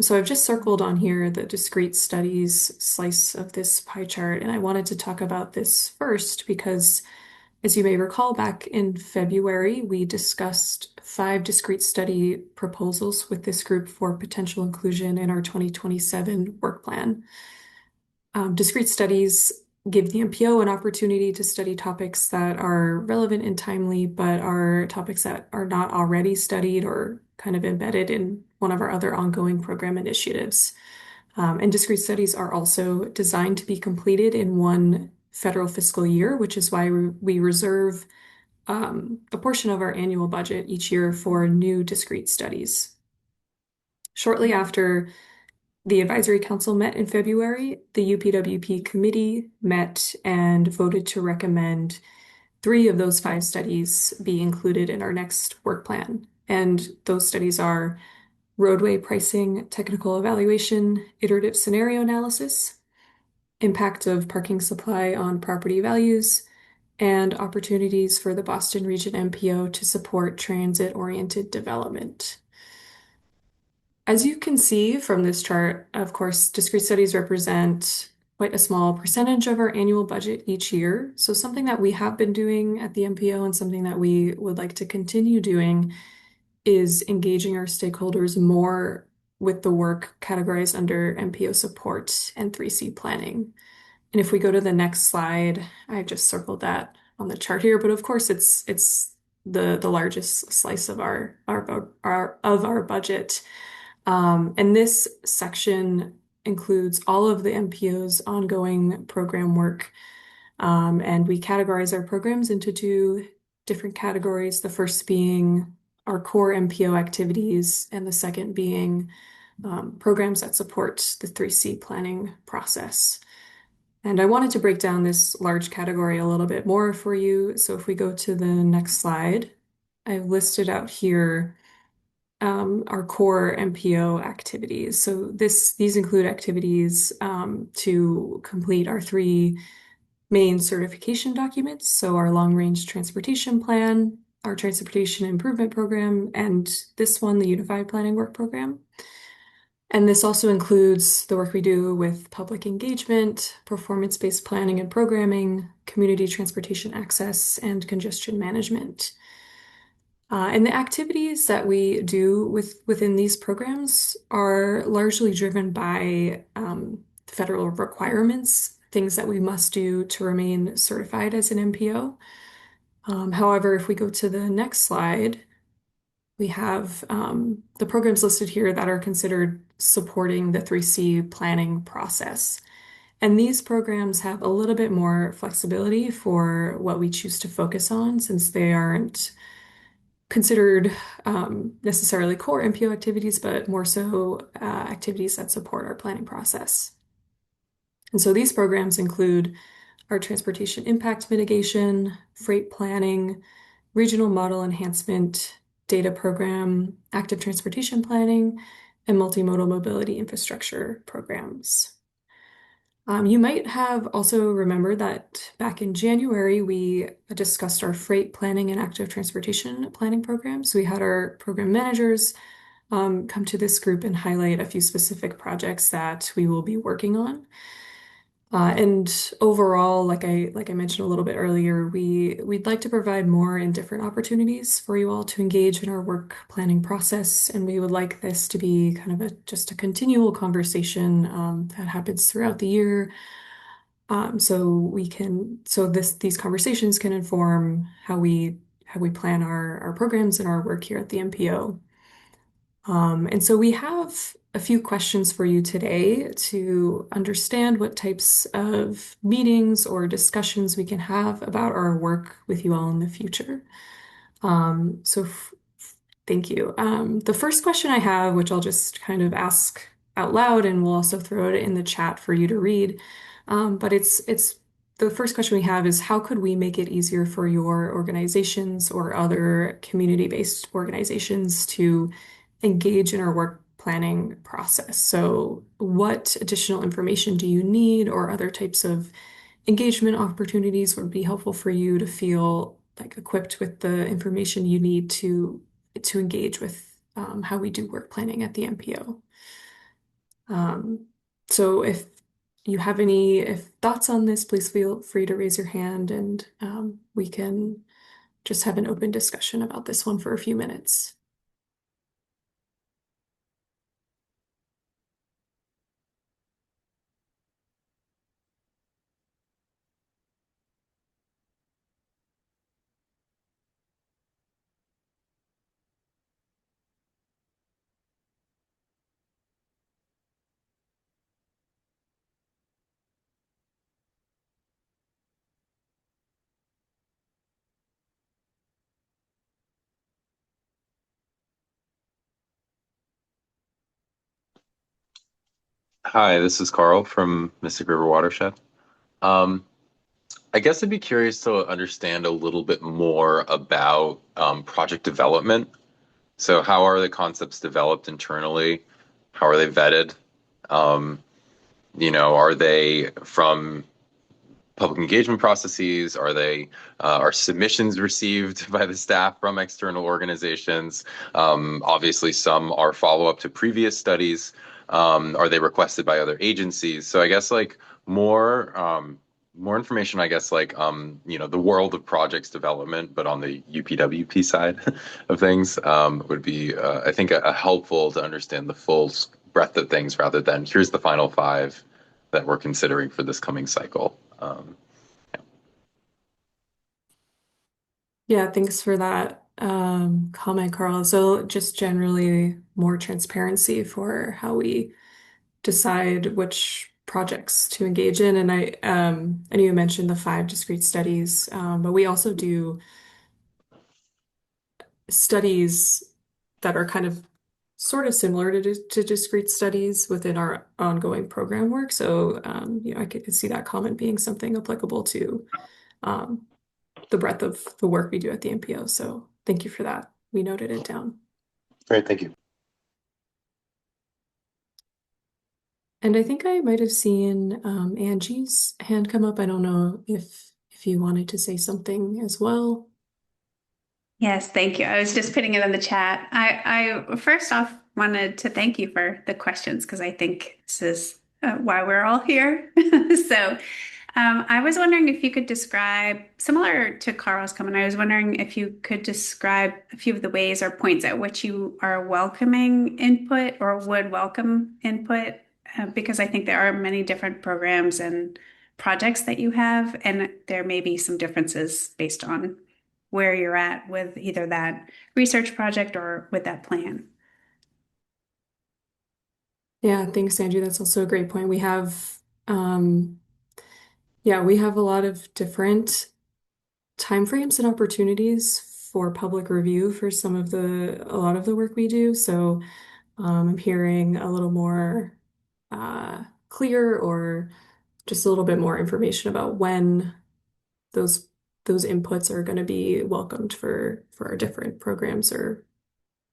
O: So I've just circled on here the discrete studies slice of this pie chart, and I wanted to talk about this first because, as you may recall, back in February, we discussed 5 discrete study proposals with this group for potential inclusion in our 2027 work plan. Discrete studies give the MPO an opportunity to study topics that are relevant and timely, but are topics that are not already studied or kind of embedded in one of our other ongoing program initiatives. And discrete studies are also designed to be completed in one federal fiscal year, which is why we reserve a portion of our annual budget each year for new discrete studies. Shortly after the Advisory Council met in February, the UPWP committee met and voted to recommend 3 of those 5 studies be included in our next work plan. And those studies are roadway pricing, technical evaluation, iterative scenario analysis, impact of parking supply on property values, and opportunities for the Boston Region MPO to support transit-oriented development. As you can see from this chart, of course, discrete studies represent quite a small percentage of our annual budget each year. So something that we have been doing at the MPO and something that we would like to continue doing is engaging our stakeholders more with the work categorized under MPO support and 3C planning. And if we go to the next slide, I just circled that on the chart here, but of course it's the largest slice of our budget. And this section includes all of the MPO's ongoing program work. And we categorize our programs into 2 different categories, the first being our core MPO activities, and the second being programs that support the 3C planning process. And I wanted to break down this large category a little bit more for you. So if we go to the next slide, I've listed out here our core MPO activities. So these include activities to complete our 3 main certification documents. So our long-range transportation plan, our transportation improvement program, and this one, the Unified Planning Work Program. And this also includes the work we do with public engagement, performance-based planning and programming, community transportation access, and congestion management. And the activities that we do within these programs are largely driven by federal requirements, things that we must do to remain certified as an MPO. However, if we go to the next slide, we have the programs listed here that are considered supporting the 3C planning process. And these programs have a little bit more flexibility for what we choose to focus on, since they aren't considered necessarily core MPO activities, but more so activities that support our planning process. And so these programs include our transportation impact mitigation, freight planning, regional model enhancement, data program, active transportation planning, and multimodal mobility infrastructure programs. You might have also remembered that back in January, we discussed our freight planning and active transportation planning programs. We had our program managers come to this group and highlight a few specific projects that we will be working on. And overall, like I mentioned a little bit earlier, we'd like to provide more and different opportunities for you all to engage in our work planning process, and we would like this to be kind of just a continual conversation that happens throughout the year. So these conversations can inform how we plan our programs and our work here at the MPO. And so we have a few questions for you today to understand what types of meetings or discussions we can have about our work with you all in the future. Thank you. The first question I have, which I'll just kind of ask out loud, and we'll also throw it in the chat for you to read. But it's the first question we have is, how could we make it easier for your organizations or other community-based organizations to engage in our work planning process? So what additional information do you need, or other types of engagement opportunities would be helpful for you to feel like equipped with the information you need to engage with how we do work planning at the MPO? So if you have any thoughts on this, please feel free to raise your hand, and we can just have an open discussion about this one for a few minutes.
J: Hi, this is Carl from Mystic River Watershed. I guess I'd be curious to understand a little bit more about project development. So how are the concepts developed internally? How are they vetted? Are they from public engagement processes? Are submissions received by the staff from external organizations? Obviously, some are follow-up to previous studies. Are they requested by other agencies? So I guess more information, the world of projects development, but on the UPWP side of things, would be, I think, helpful to understand the full breadth of things, rather than here's the final 5 that we're considering for this coming cycle.
O: Yeah, thanks for that comment, Carl. So just generally more transparency for how we decide which projects to engage in. And I know you mentioned the 5 discrete studies, but we also do studies that are kind of sort of similar to discrete studies within our ongoing program work. So I could see that comment being something applicable to the breadth of the work we do at the MPO. So thank you for that. We noted it down.
J: Great, thank you.
O: And I think I might have seen Angie's hand come up. I don't know if you wanted to say something as well.
L: Yes, thank you. I was just putting it in the chat. I first off wanted to thank you for the questions, because I think this is why we're all here. So I was wondering if you could describe, similar to Carl's comment, I was wondering if you could describe a few of the ways or points at which you are welcoming input or would welcome input, because I think there are many different programs and projects that you have, and there may be some differences based on where you're at with either that research project or with that plan.
O: Yeah, thanks, Angie. That's also a great point. We have a lot of different timeframes and opportunities for public review for a lot of the work we do. So I'm hearing a little more clear or just a little bit more information about when those inputs are going to be welcomed for our different programs or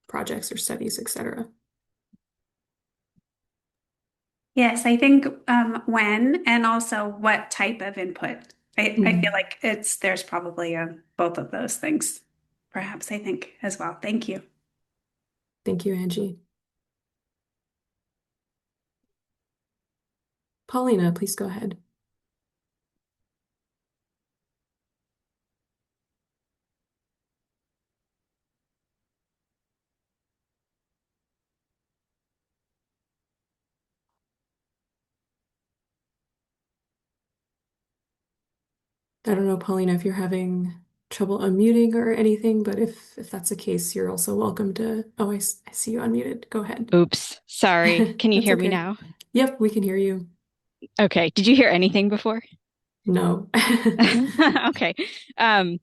O: projects or studies, etc.
L: Yes, I think when and also what type of input. I feel like there's probably both of those things, perhaps, I think, as well. Thank you.
O: Thank you, Angie. Paulina, please go ahead. I don't know, Paulina, if you're having trouble unmuting or anything, but if that's the case, you're also welcome to. Oh, I see you unmuted. Go ahead.
F: Oops, sorry. Can you
O: That's
F: hear me
O: okay.
F: now?
O: Yep, we can hear you.
F: Okay. Did you hear anything before?
O: No.
F: Okay. I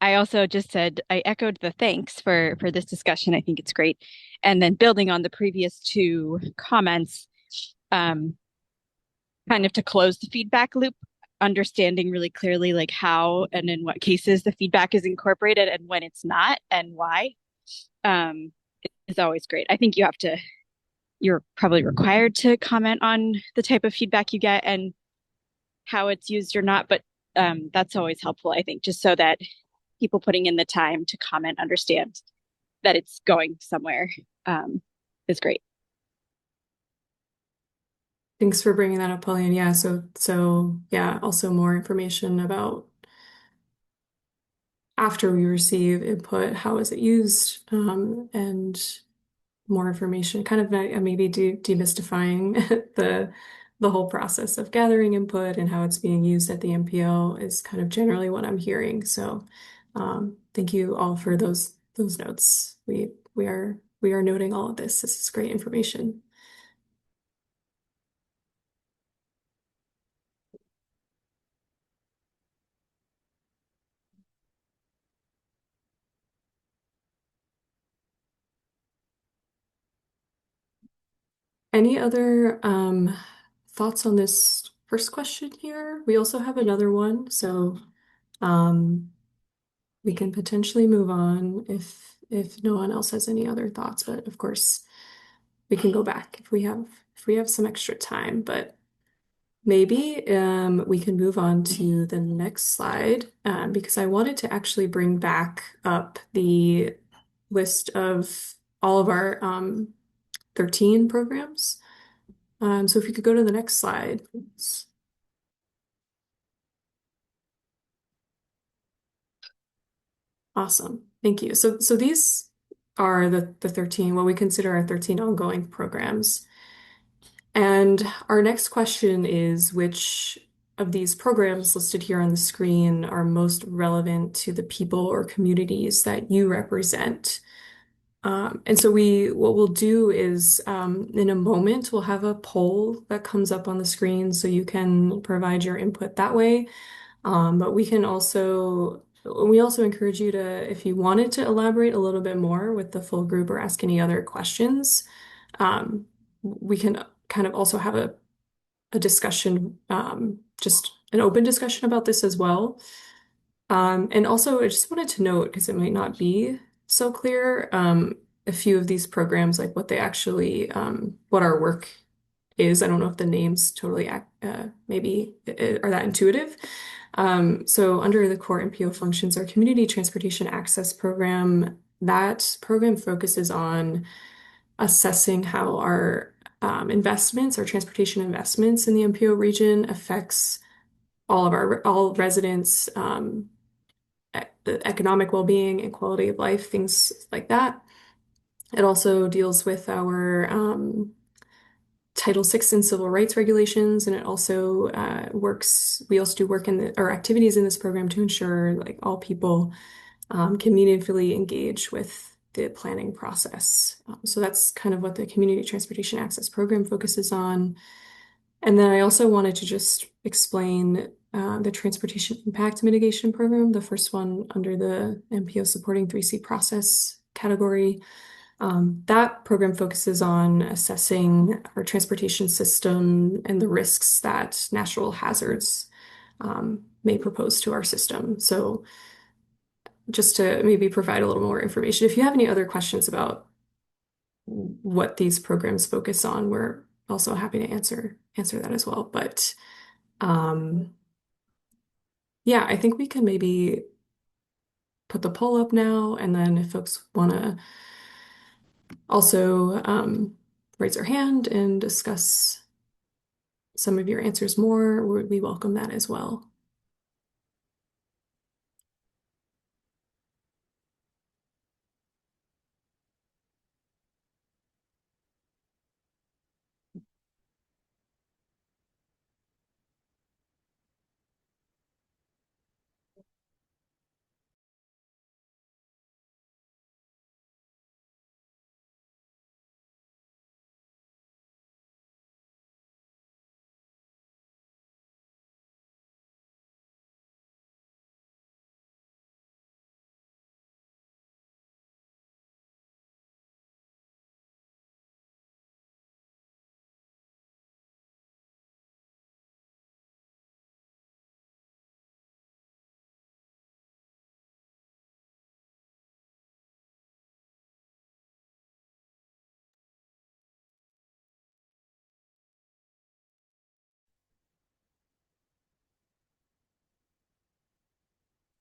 F: also just said I echoed the thanks for this discussion. I think it's great. And then building on the previous two comments, kind of to close the feedback loop, understanding really clearly like how and in what cases the feedback is incorporated and when it's not and why, is always great. I think you're probably required to comment on the type of feedback you get and how it's used or not, but that's always helpful, I think, just so that people putting in the time to comment understand that it's going somewhere, is great.
O: Thanks for bringing that up, Pauline. Yeah, so yeah, also more information about after we receive input, how is it used, and more information, kind of maybe demystifying the whole process of gathering input and how it's being used at the MPO is kind of generally what I'm hearing. So thank you all for those notes. We are noting all of this. This is great information. Any other thoughts on this first question here? We also have another one, so we can potentially move on if no one else has any other thoughts. But of course, we can go back if we have some extra time. But maybe we can move on to the next slide because I wanted to actually bring back up the list of all of our 13 programs. So if you could go to the next slide, please. Awesome. Thank you. So these are the 13, what we consider our 13 ongoing programs. And our next question is, which of these programs listed here on the screen are most relevant to the people or communities that you represent? And so what we'll do is in a moment, we'll have a poll that comes up on the screen so you can provide your input that way. But we also encourage you to, if you wanted to elaborate a little bit more with the full group or ask any other questions, we can kind of also have a discussion, just an open discussion about this as well. And also, I just wanted to note, because it might not be so clear, a few of these programs, like what they actually, what our work is. I don't know if the names totally maybe are that intuitive. So under the core MPO functions, our Community Transportation Access Program, that program focuses on assessing how our investments, our transportation investments in the MPO region affects all residents, economic well-being and quality of life, things like that. It also deals with our Title VI and civil rights regulations, and it also we also do work or activities in this program to ensure like all people can meaningfully engage with the planning process. So that's kind of what the Community Transportation Access Program focuses on. And then I also wanted to just explain the Transportation Impact Mitigation Program, the first one under the MPO Supporting 3C Process category. That program focuses on assessing our transportation system and the risks that natural hazards may propose to our system. So just to maybe provide a little more information, if you have any other questions about what these programs focus on, we're also happy to answer that as well. But yeah, I think we can maybe put the poll up now, and then if folks want to also raise their hand and discuss some of your answers more, we welcome that as well.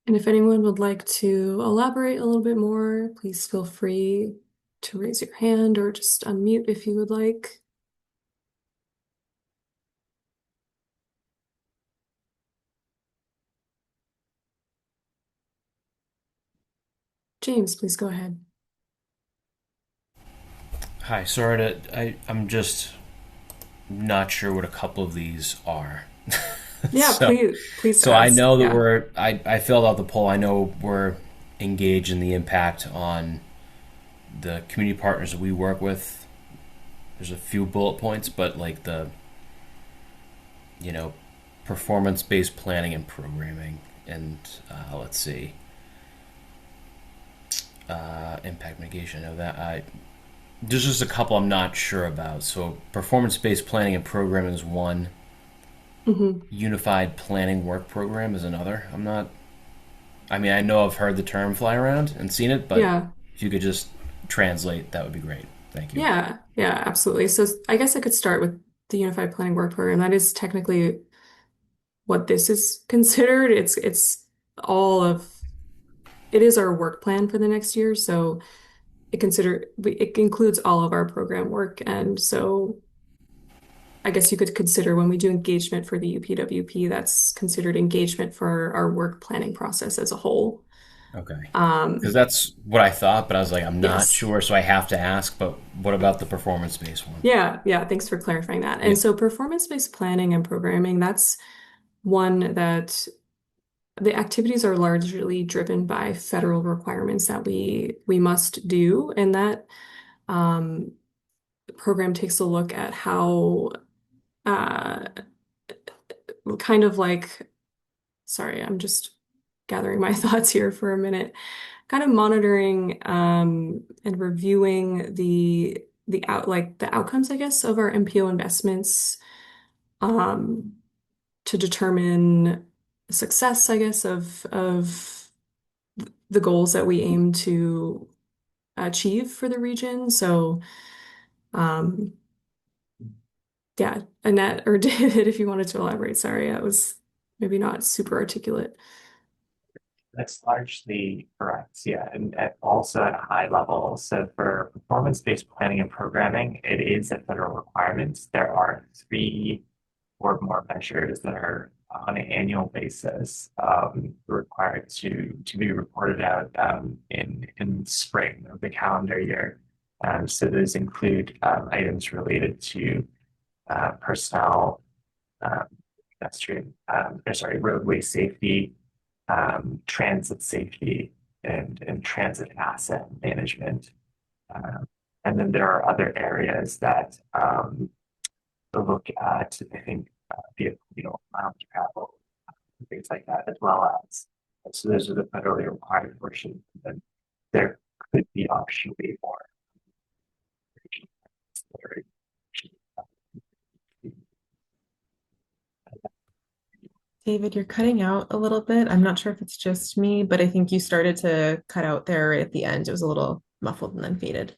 O: And if anyone would like to elaborate a little bit more, please feel free to raise your hand or just unmute if you would like. James, please go ahead.
H: Hi, I'm just not sure what a couple of these are.
O: Yeah, please.
H: So I know that
O: yeah.
H: I filled out the poll. I know we're engaged in the impact on the community partners that we work with. There's a few bullet points, but like performance-based planning and programming, and let's see, impact mitigation. I know that there's just a couple I'm not sure about. So performance-based planning and programming is one.
O: Mm-hmm.
H: Unified planning work program is another. I know I've heard the term fly around and seen it, but
O: yeah.
H: If you could just translate, that would be great. Thank you.
O: Yeah, absolutely. So I guess I could start with the Unified Planning Work Program. That is technically what this is considered. It is our work plan for the next year. So it includes all of our program work. And so I guess you could consider when we do engagement for the UPWP, that's considered engagement for our work planning process as a whole.
H: Okay. Because that's what I thought, but I was like, I'm not
O: Yes.
H: sure, so I have to ask. But what about the performance-based one?
O: Yeah. Thanks for clarifying that. And so performance-based planning and programming, that's one that the activities are largely driven by federal requirements that we must do. And that program takes a look at how kind of like, sorry, I'm just gathering my thoughts here for a minute, kind of monitoring and reviewing the outcomes, I guess, of our MPO investments to determine success, I guess, of the goals that we aim to achieve for the region. So yeah, Annette or David, if you wanted to elaborate, sorry, that was maybe not super articulate.
P: That's largely correct, yeah, and also at a high level. So for performance-based planning and programming, it is a federal requirement. There are 3 or more measures that are on an annual basis, required to be reported out in spring of the calendar year. So those include items related to personnel, pedestrian, roadway safety, transit safety, and transit asset management. And then there are other areas that look at, I think, vehicle, miles travel, things like that, as well as. So those are the federally required portions. And then there could be optionally more.
A: David, you're cutting out a little bit. I'm not sure if it's just me, but I think you started to cut out there at the end. It was a little muffled and then faded.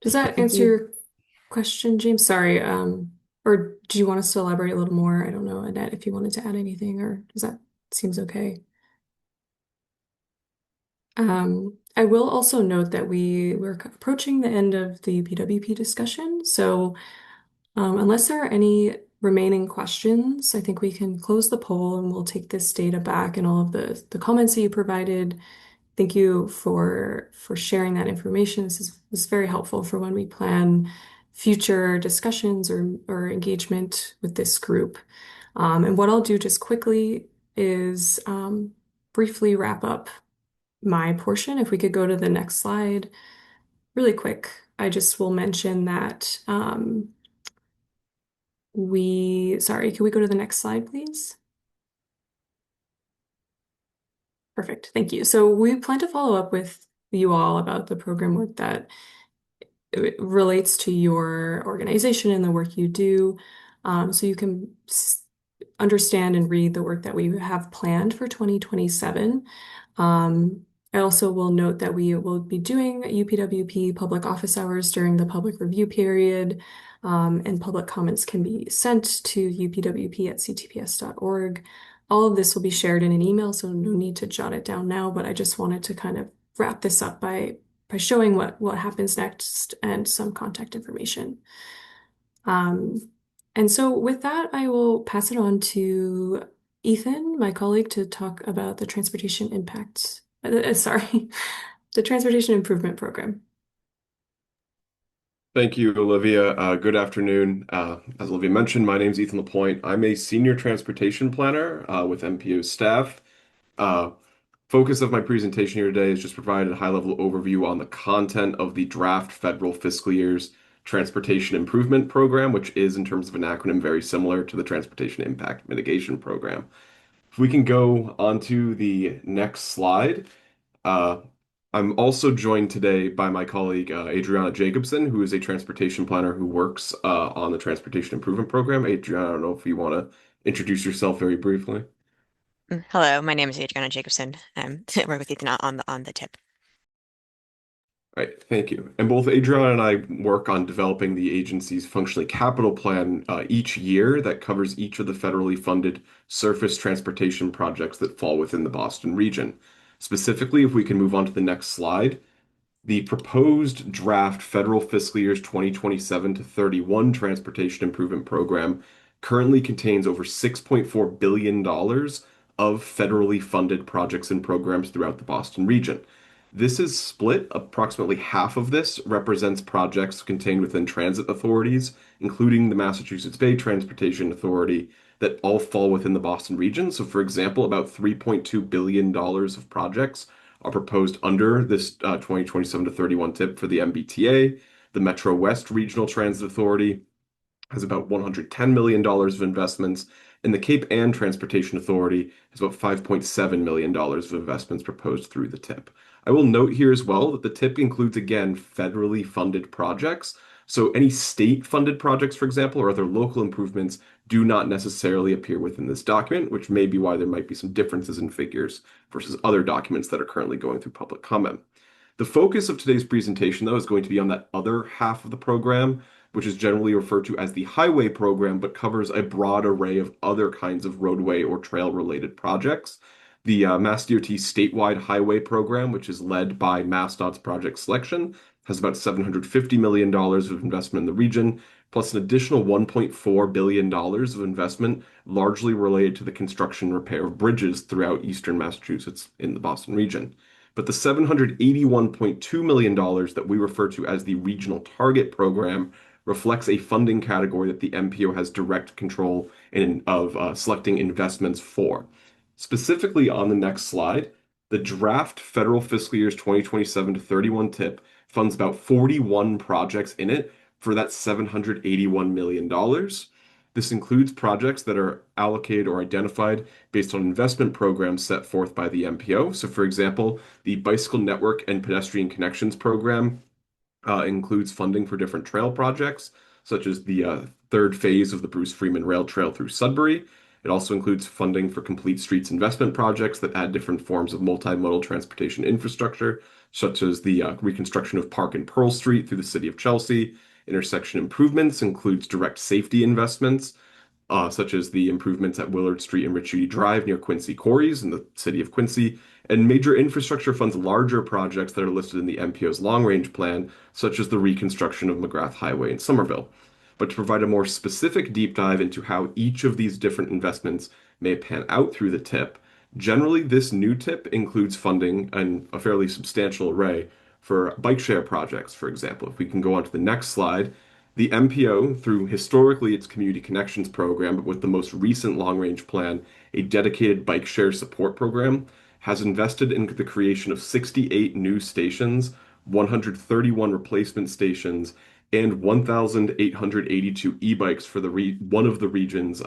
O: Does that answer your question, James? Sorry. Or do you want us to elaborate a little more? I don't know, Annette, if you wanted to add anything, or does that seems okay? I will also note that we're approaching the end of the UPWP discussion. So unless there are any remaining questions, I think we can close the poll and we'll take this data back and all of the comments that you provided. Thank you for sharing that information. This is very helpful for when we plan future discussions or engagement with this group. And what I'll do just quickly is briefly wrap up my portion. If we could go to the next slide really quick, I just will mention that sorry, can we go to the next slide, please? Perfect, thank you. So we plan to follow up with you all about the program work that relates to your organization and the work you do, so you can understand and read the work that we have planned for 2027. I also will note that we will be doing UPWP public office hours during the public review period, and public comments can be sent to upwp@ctps.org. All of this will be shared in an email, so no need to jot it down now, but I just wanted to kind of wrap this up by showing what happens next and some contact information. And so with that, I will pass it on to Ethan, my colleague, to talk about the transportation impacts. The Transportation Improvement Program.
Q: Thank you, Olivia. Good afternoon. As Olivia mentioned, my name is Ethan LaPointe. I'm a senior transportation planner with MPO staff. Focus of my presentation here today is just provide a high-level overview on the content of the draft federal fiscal year's Transportation Improvement Program, which is, in terms of an acronym, very similar to the Transportation Impact Mitigation Program. If we can go on to the next slide. I'm also joined today by my colleague, Adriana Jacobson, who is a transportation planner who works on the Transportation Improvement Program. Adriana, I don't know if you want to introduce yourself very briefly.
R: Hello, my name is Adriana Jacobson. I work with Ethan on the tip.
Q: All right, thank you. And both Adriana and I work on developing the agency's functionally capital plan each year that covers each of the federally funded surface transportation projects that fall within the Boston region. Specifically, if we can move on to the next slide, the proposed draft federal fiscal years 2027 to 31 Transportation Improvement Program currently contains over $6.4 billion of federally funded projects and programs throughout the Boston region. This is split. Approximately half of this represents projects contained within transit authorities, including the Massachusetts Bay Transportation Authority, that all fall within the Boston region. So, for example, about $3.2 billion of projects are proposed under this 2027 to 31 tip for the MBTA. The Metro West Regional Transit Authority has about $110 million of investments, and the Cape Ann Transportation Authority has about $5.7 million of investments proposed through the tip. I will note here as well that the tip includes, again, federally funded projects. So any state-funded projects, for example, or other local improvements do not necessarily appear within this document, which may be why there might be some differences in figures versus other documents that are currently going through public comment. The focus of today's presentation, though, is going to be on that other half of the program, which is generally referred to as the highway program, but covers a broad array of other kinds of roadway or trail-related projects. The Mass DOT statewide highway program, which is led by MassDOT's Project Selection, has about $750 million of investment in the region, plus an additional $1.4 billion of investment, largely related to the construction and repair of bridges throughout eastern Massachusetts in the Boston region. But the $781.2 million that we refer to as the Regional Target Program reflects a funding category that the MPO has direct control of selecting investments for. Specifically on the next slide, the draft federal fiscal years 2027 to 31 TIP funds about 41 projects in it for that $781 million. This includes projects that are allocated or identified based on investment programs set forth by the MPO. So, for example, the Bicycle Network and Pedestrian Connections Program includes funding for different trail projects, such as the third phase of the Bruce Freeman Rail Trail through Sudbury. It also includes funding for complete streets investment projects that add different forms of multimodal transportation infrastructure, such as the reconstruction of Park and Pearl Street through the city of Chelsea. Intersection improvements includes direct safety investments, such as the improvements at Willard Street and Ritchie Drive near Quincy Quarries in the city of Quincy. And major infrastructure funds larger projects that are listed in the MPO's long-range plan, such as the reconstruction of McGrath Highway in Somerville. But to provide a more specific deep dive into how each of these different investments may pan out through the TIP, generally this new TIP includes funding in a fairly substantial array for bike share projects, for example. If we can go on to the next slide, the MPO, through historically its Community Connections program, but with the most recent long-range plan, a dedicated bike share support program, has invested in the creation of 68 new stations, 131 replacement stations, and 1,882 e-bikes for one of the region's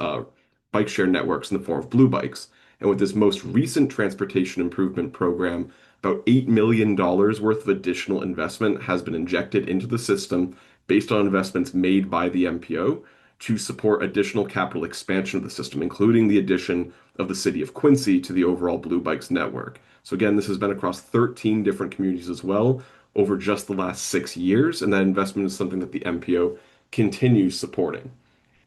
Q: bike share networks in the form of Blue Bikes. And with this most recent transportation improvement program, about $8 million worth of additional investment has been injected into the system based on investments made by the MPO to support additional capital expansion of the system, including the addition of the city of Quincy to the overall Blue Bikes network. So again, this has been across 13 different communities as well over just the last 6 years, and that investment is something that the MPO continues supporting.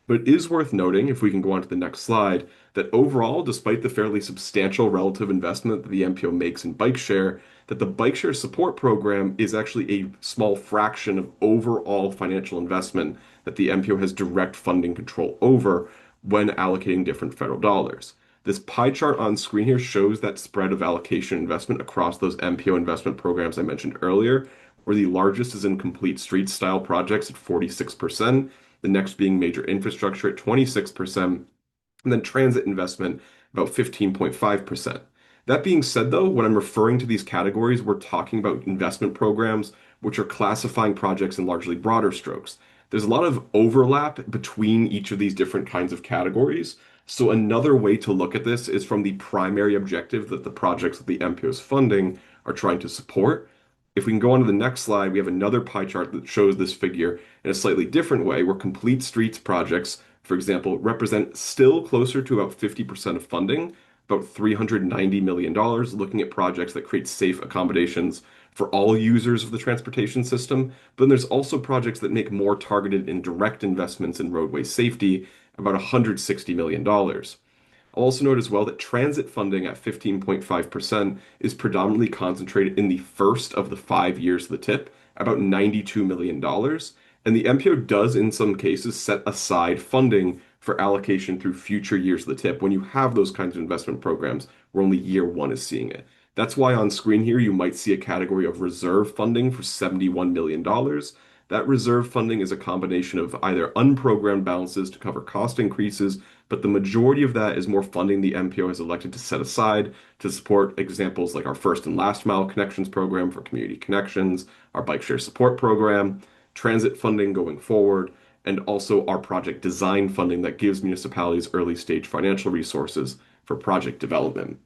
Q: But it is worth noting, if we can go on to the next slide, that overall, despite the fairly substantial relative investment that the MPO makes in bike share, that the bike share support program is actually a small fraction of overall financial investment that the MPO has direct funding control over when allocating different federal dollars. This pie chart on screen here shows that spread of allocation investment across those MPO investment programs I mentioned earlier, where the largest is in complete street style projects at 46%, the next being major infrastructure at 26%, and then transit investment about 15.5%. That being said, though, when I'm referring to these categories, we're talking about investment programs which are classifying projects in largely broader strokes. There's a lot of overlap between each of these different kinds of categories. So another way to look at this is from the primary objective that the projects that the MPO is funding are trying to support. If we can go on to the next slide, we have another pie chart that shows this figure in a slightly different way, where complete streets projects, for example, represent still closer to about 50% of funding, about $390 million, looking at projects that create safe accommodations for all users of the transportation system. But then there's also projects that make more targeted and direct investments in roadway safety, about $160 million. I'll also note as well that transit funding at 15.5% is predominantly concentrated in the first of the 5 years of the TIP, about $92 million. And the MPO does, in some cases, set aside funding for allocation through future years of the TIP when you have those kinds of investment programs where only year one is seeing it. That's why on screen here you might see a category of reserve funding for $71 million. That reserve funding is a combination of either unprogrammed balances to cover cost increases, but the majority of that is more funding the MPO has elected to set aside to support examples like our first and last mile connections program for community connections, our bike share support program, transit funding going forward, and also our project design funding that gives municipalities early stage financial resources for project development.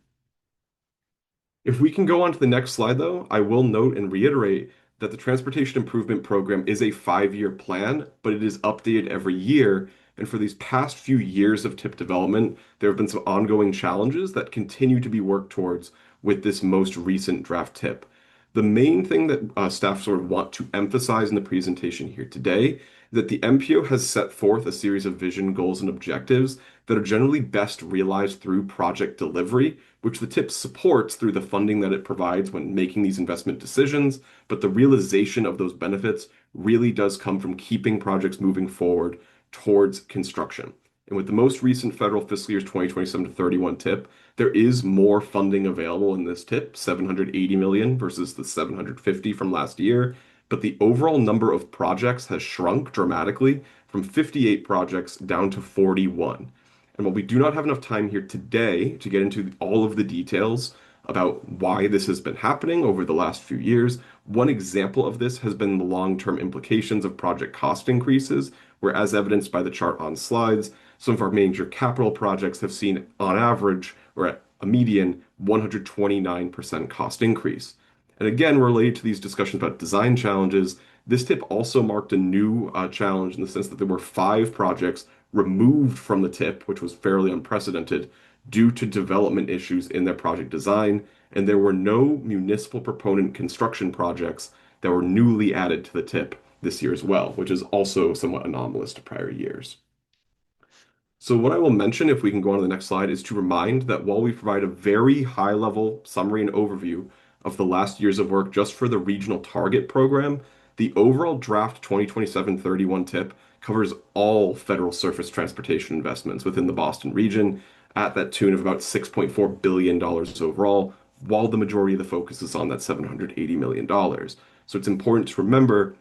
Q: If we can go on to the next slide, though, I will note and reiterate that the Transportation Improvement Program is a 5-year plan, but it is updated every year. And for these past few years of TIP development, there have been some ongoing challenges that continue to be worked towards with this most recent draft TIP. The main thing that staff sort of want to emphasize in the presentation here today is that the MPO has set forth a series of vision, goals, and objectives that are generally best realized through project delivery, which the TIP supports through the funding that it provides when making these investment decisions. But the realization of those benefits really does come from keeping projects moving forward towards construction. And with the most recent federal fiscal years 2027 to 31 TIP, there is more funding available in this TIP, 780 million versus the 750 from last year. But the overall number of projects has shrunk dramatically from 58 projects down to 41. And while we do not have enough time here today to get into all of the details about why this has been happening over the last few years, one example of this has been the long-term implications of project cost increases, where as evidenced by the chart on slides, some of our major capital projects have seen on average, or at a median, 129% cost increase. And again, related to these discussions about design challenges, this TIP also marked a new challenge in the sense that there were 5 projects removed from the TIP, which was fairly unprecedented, due to development issues in their project design, and there were no municipal proponent construction projects that were newly added to the TIP this year as well, which is also somewhat anomalous to prior years. So what I will mention, if we can go on to the next slide, is to remind that while we provide a very high-level summary and overview of the last years of work just for the Regional Target Program, the overall draft 2027-31 TIP covers all federal surface transportation investments within the Boston region at that tune of about $6.4 billion overall, while the majority of the focus is on that $780 million. So it's important to remember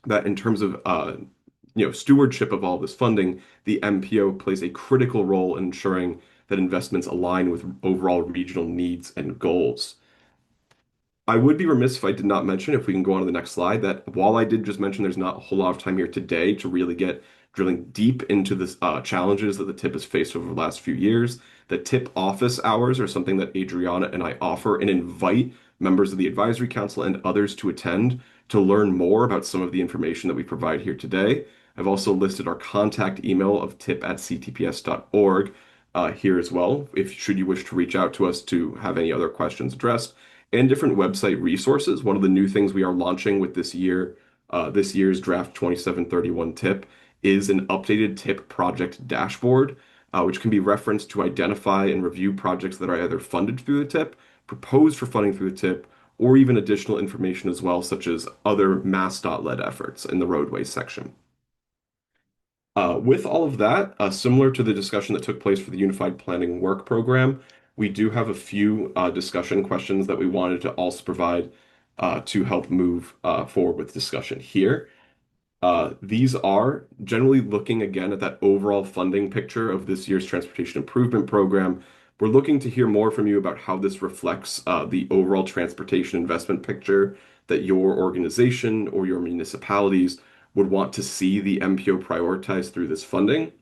Q: that in terms of stewardship of all this funding, the MPO plays a critical role in ensuring that investments align with overall regional needs and goals. I would be remiss if I did not mention, if we can go on to the next slide, that while I did just mention there's not a whole lot of time here today to really get drilling deep into the challenges that the TIP has faced over the last few years, the TIP office hours are something that Adriana and I offer and invite members of the Advisory Council and others to attend to learn more about some of the information that we provide here today. I've also listed our contact email of tip@ctps.org here as well, should you wish to reach out to us to have any other questions addressed, and different website resources. One of the new things we are launching with this year's draft 2731 TIP is an updated TIP project dashboard, which can be referenced to identify and review projects that are either funded through the TIP, proposed for funding through the TIP, or even additional information as well, such as other MassDOT-led efforts in the roadways section. With all of that, similar to the discussion that took place for the Unified Planning Work Program, we do have a few discussion questions that we wanted to also provide to help move forward with discussion here. These are generally looking again at that overall funding picture of this year's Transportation Improvement Program. We're looking to hear more from you about how this reflects the overall transportation investment picture that your organization or your municipalities would want to see the MPO prioritize through this funding.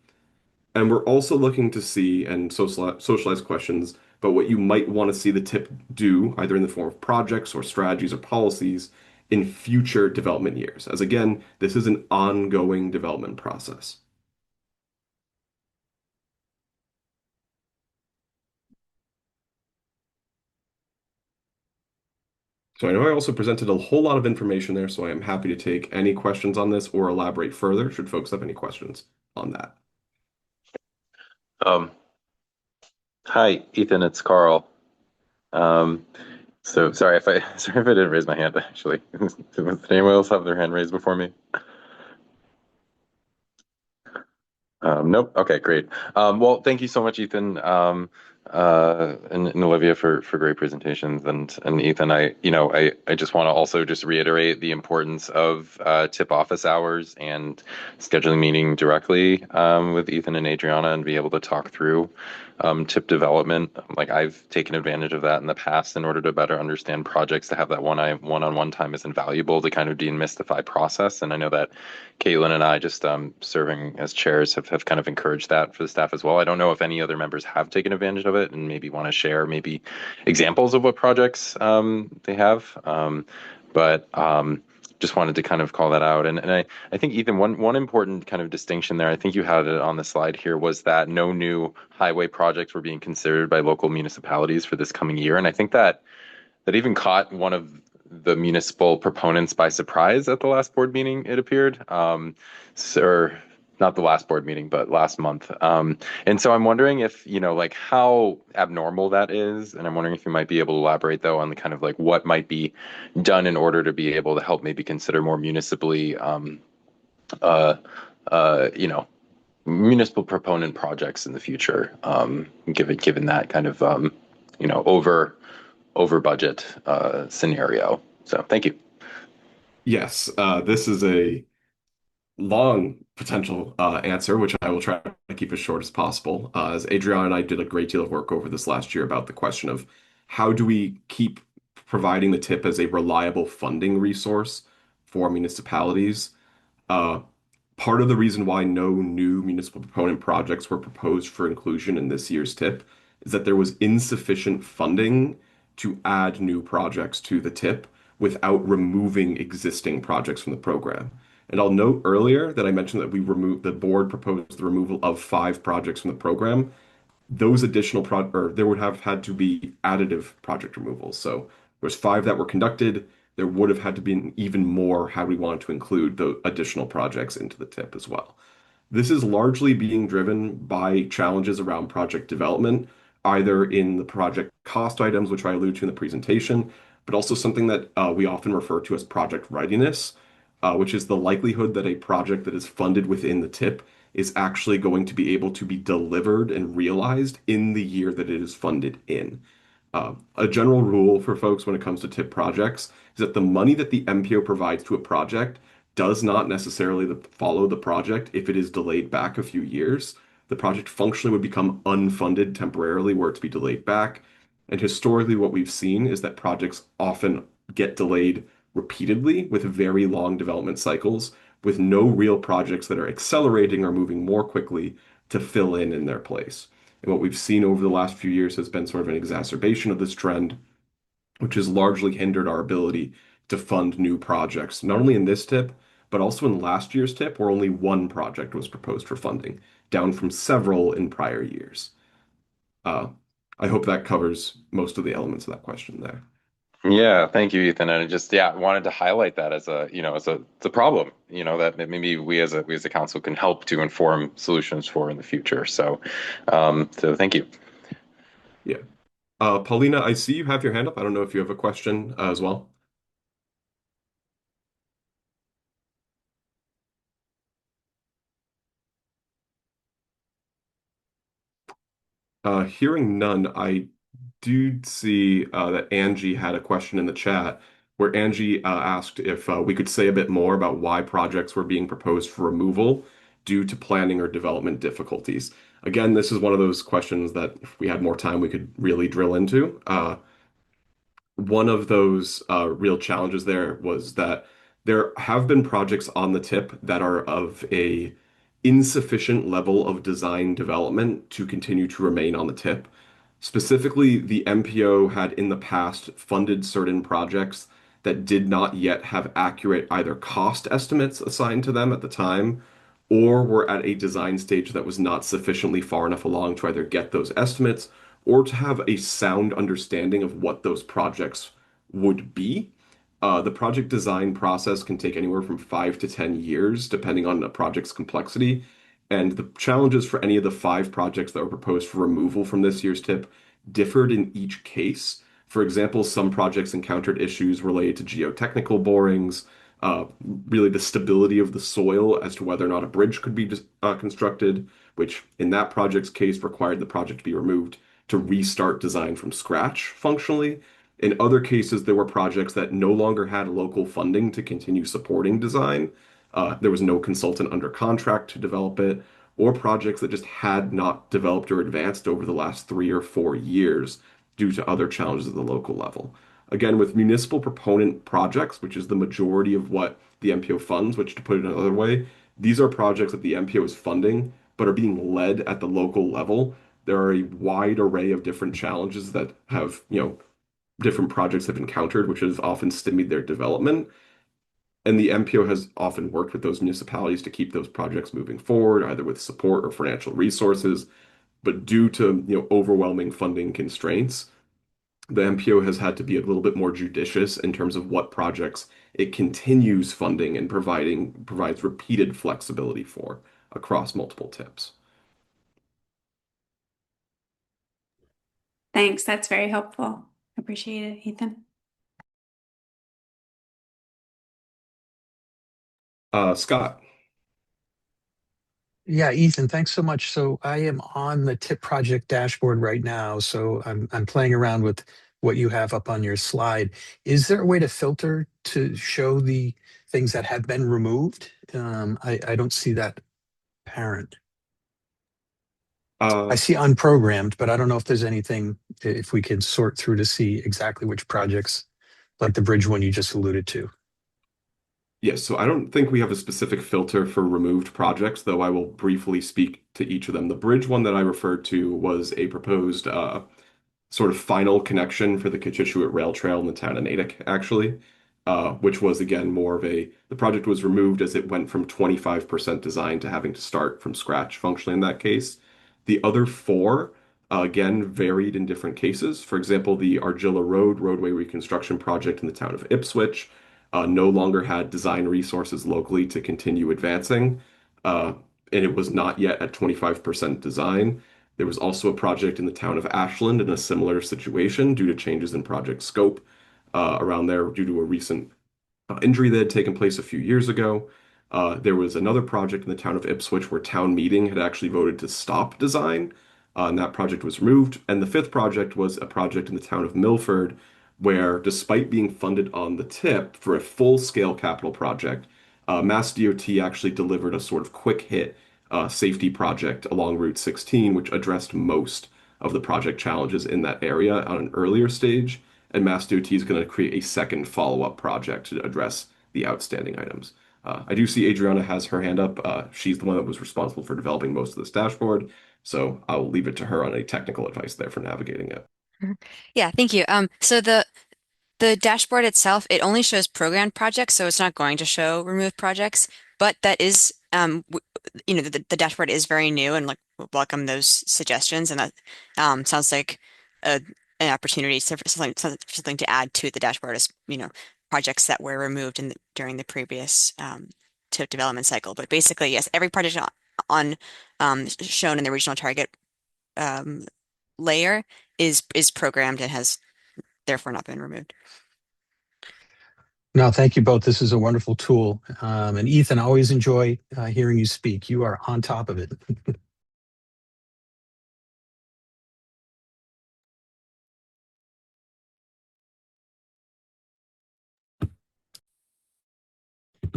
Q: And we're also looking to see and socialize questions about what you might want to see the TIP do, either in the form of projects or strategies or policies in future development years. As again, this is an ongoing development process. So I know I also presented a whole lot of information there, so I am happy to take any questions on this or elaborate further should folks have any questions on that.
J: Hi, Ethan, it's Carl. So sorry if I didn't raise my hand actually. Did anyone else have their hand raised before me? Nope. Okay, great. Well, thank you so much, Ethan, and Olivia for great presentations. And Ethan, I just want to also just reiterate the importance of TIP office hours and scheduling meeting directly with Ethan and Adriana and be able to talk through TIP development. Like I've taken advantage of that in the past in order to better understand projects. To have that one-on-one time is invaluable to kind of demystify process. And I know that Caitlin and I, just serving as chairs, have kind of encouraged that for the staff as well. I don't know if any other members have taken advantage of it and maybe want to share maybe examples of what projects they have. But just wanted to kind of call that out. And I think, Ethan, one important kind of distinction there, I think you had it on the slide here, was that no new highway projects were being considered by local municipalities for this coming year. And I think that even caught one of the municipal proponents by surprise at the last board meeting, it appeared. Or not the last board meeting, but last month. And so I'm wondering if, like how abnormal that is. And I'm wondering if you might be able to elaborate though on the kind of like what might be done in order to be able to help maybe consider more municipally, municipal proponent projects in the future, given that kind of, over budget scenario. So thank you.
Q: Yes, this is a long potential answer, which I will try to keep as short as possible. As Adriana and I did a great deal of work over this last year about the question of how do we keep providing the tip as a reliable funding resource for municipalities. Part of the reason why no new municipal proponent projects were proposed for inclusion in this year's tip is that there was insufficient funding to add new projects to the tip without removing existing projects from the program. And I'll note earlier that I mentioned that the board proposed the removal of 5 projects from the program. Those additional there would have had to be additive project removals. So there's 5 that were conducted. There would have had to be even more had we wanted to include the additional projects into the tip as well. This is largely being driven by challenges around project development, either in the project cost items, which I allude to in the presentation, but also something that we often refer to as project readiness, which is the likelihood that a project that is funded within the tip is actually going to be able to be delivered and realized in the year that it is funded in. A general rule for folks when it comes to tip projects is that the money that the MPO provides to a project does not necessarily follow the project if it is delayed back a few years. The project functionally would become unfunded temporarily were it to be delayed back. And historically, what we've seen is that projects often get delayed repeatedly with very long development cycles, with no real projects that are accelerating or moving more quickly to fill in their place. And what we've seen over the last few years has been sort of an exacerbation of this trend, which has largely hindered our ability to fund new projects, not only in this tip, but also in last year's tip, where only 1 project was proposed for funding, down from several in prior years. I hope that covers most of the elements of that question there.
J: Yeah, thank you, Ethan. And I just, wanted to highlight that as it's a problem, that maybe we as a council can help to inform solutions for in the future. So thank you.
Q: Yeah. Paulina, I see you have your hand up. I don't know if you have a question as well. Hearing none, I do see that Angie had a question in the chat where Angie asked if we could say a bit more about why projects were being proposed for removal due to planning or development difficulties. Again, this is one of those questions that if we had more time, we could really drill into. One of those real challenges there was that there have been projects on the tip that are of a insufficient level of design development to continue to remain on the tip. Specifically, the MPO had in the past funded certain projects that did not yet have accurate either cost estimates assigned to them at the time, or were at a design stage that was not sufficiently far enough along to either get those estimates or to have a sound understanding of what those projects would be. The project design process can take anywhere from 5 to 10 years, depending on the project's complexity. And the challenges for any of the 5 projects that were proposed for removal from this year's tip differed in each case. For example, some projects encountered issues related to geotechnical borings, really the stability of the soil as to whether or not a bridge could be constructed, which in that project's case required the project to be removed to restart design from scratch functionally. In other cases, there were projects that no longer had local funding to continue supporting design. There was no consultant under contract to develop it, or projects that just had not developed or advanced over the last 3 or 4 years due to other challenges at the local level. Again, with municipal proponent projects, which is the majority of what the MPO funds, which to put it another way, these are projects that the MPO is funding, but are being led at the local level. There are a wide array of different challenges that have, different projects have encountered, which has often stymied their development. And the MPO has often worked with those municipalities to keep those projects moving forward, either with support or financial resources. But due to overwhelming funding constraints, the MPO has had to be a little bit more judicious in terms of what projects it continues funding and provides repeated flexibility for across multiple tips.
L: Thanks. That's very helpful. Appreciate it, Ethan.
Q: Scott.
D: Yeah, Ethan, thanks so much. So I am on the TIP project dashboard right now. So I'm playing around with what you have up on your slide. Is there a way to filter to show the things that have been removed? I don't see that apparent. I see unprogrammed, but I don't know if there's anything, if we can sort through to see exactly which projects, like the bridge one you just alluded to.
Q: Yes, so I don't think we have a specific filter for removed projects, though I will briefly speak to each of them. The bridge one that I referred to was a proposed sort of final connection for the Cochituate Rail Trail in the town of Natick, actually, which was again more of the project was removed as it went from 25% design to having to start from scratch functionally in that case. The other four, again, varied in different cases. For example, the Argilla Road roadway reconstruction project in the town of Ipswich no longer had design resources locally to continue advancing, and it was not yet at 25% design. There was also a project in the town of Ashland in a similar situation due to changes in project scope around there due to a recent injury that had taken place a few years ago. There was another project in the town of Ipswich where town meeting had actually voted to stop design, and that project was removed. And the fifth project was a project in the town of Milford where, despite being funded on the tip for a full-scale capital project, Mass DOT actually delivered a sort of quick hit safety project along Route 16, which addressed most of the project challenges in that area on an earlier stage. And Mass DOT is going to create a second follow-up project to address the outstanding items. I do see Adriana has her hand up. She's the one that was responsible for developing most of this dashboard, so I'll leave it to her on any technical advice there for navigating it.
R: Yeah, thank you. So the dashboard itself, it only shows programmed projects, so it's not going to show removed projects. But that is, the dashboard is very new, and like welcome those suggestions. And that sounds like an opportunity for something to add to the dashboard as projects that were removed during the previous TIP development cycle. But basically, yes, every project on shown in the regional target layer is programmed and has therefore not been removed.
D: No, thank you both. This is a wonderful tool. And Ethan, I always enjoy hearing you speak. You are on top of it.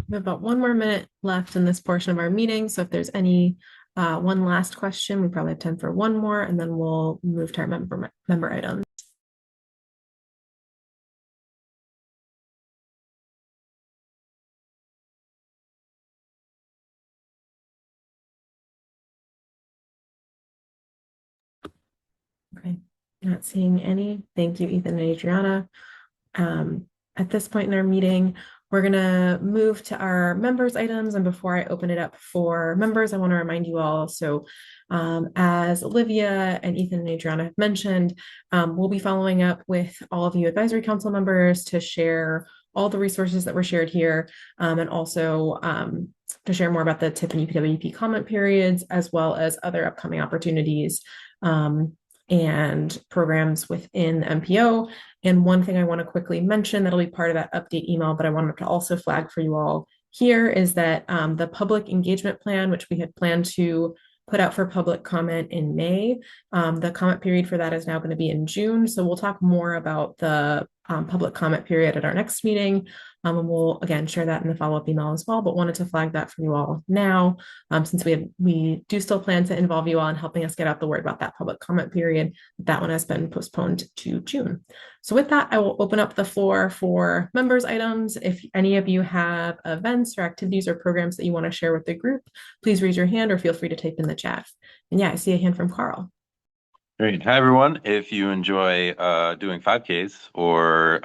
A: We have about 1 more minute left in this portion of our meeting. So if there's any one last question, we probably have time for one more, and then we'll move to our member items. Okay, not seeing any. Thank you, Ethan and Adriana. At this point in our meeting, we're going to move to our members items. And before I open it up for members, I want to remind you all. So as Olivia and Ethan and Adriana have mentioned, we'll be following up with all of you advisory council members to share all the resources that were shared here, and also to share more about the TIP and UPWP comment periods, as well as other upcoming opportunities and programs within MPO. And one thing I want to quickly mention that'll be part of that update email, but I wanted to also flag for you all here is that the public engagement plan, which we had planned to put out for public comment in May, the comment period for that is now going to be in June. So we'll talk more about the public comment period at our next meeting. And we'll again share that in the follow-up email as well, but wanted to flag that for you all now, since we do still plan to involve you all in helping us get out the word about that public comment period. That one has been postponed to June. So with that, I will open up the floor for members items. If any of you have events or activities or programs that you want to share with the group, please raise your hand or feel free to type in the chat. And yeah, I see a hand from Carl.
S: Great. Hi, everyone. If you enjoy doing 5Ks or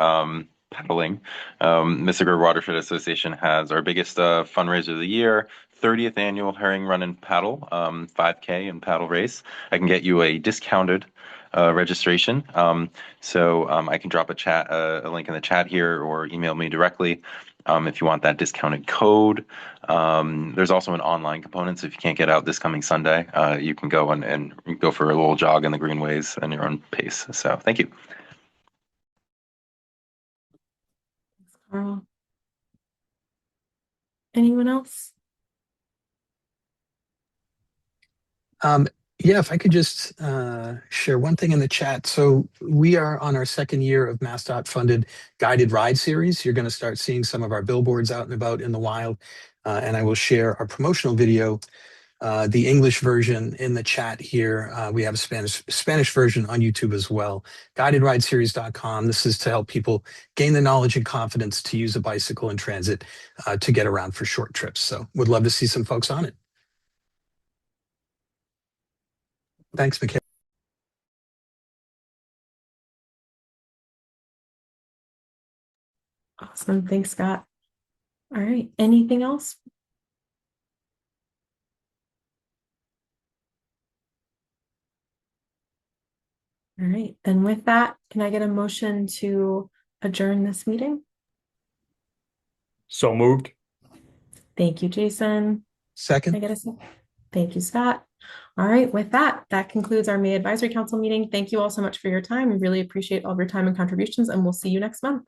S: paddling, Mystic River Watershed Association has our biggest fundraiser of the year 30th annual herring run and paddle, 5K and paddle race. I can get you a discounted registration. So I can drop a link in the chat here, or email me directly if you want that discounted code. There's also an online component, so if you can't get out this coming Sunday, you can go and go for a little jog in the greenways at your own pace. So thank you.
A: Thanks, Carl. Anyone else?
D: Yeah, if I could just share one thing in the chat. So we are on our second year of MassDOT funded guided ride series. You're going to start seeing some of our billboards out and about in the wild. And I will share our promotional video, the English version, in the chat here. We have a Spanish version on YouTube as well. GuidedRideSeries.com. This is to help people gain the knowledge and confidence to use a bicycle in transit to get around for short trips. So would love to see some folks on it. Thanks, Michaela.
A: Awesome. Thanks, Scott. All right. Anything else? All right. Then with that, can I get a motion to adjourn this meeting?
C: So moved.
A: Thank you, Jason.
D: Second.
A: Can I get a second? Thank you, Scott. All right. With that, that concludes our May Advisory Council meeting. Thank you all so much for your time. We really appreciate all of your time and contributions, and we'll see you next month.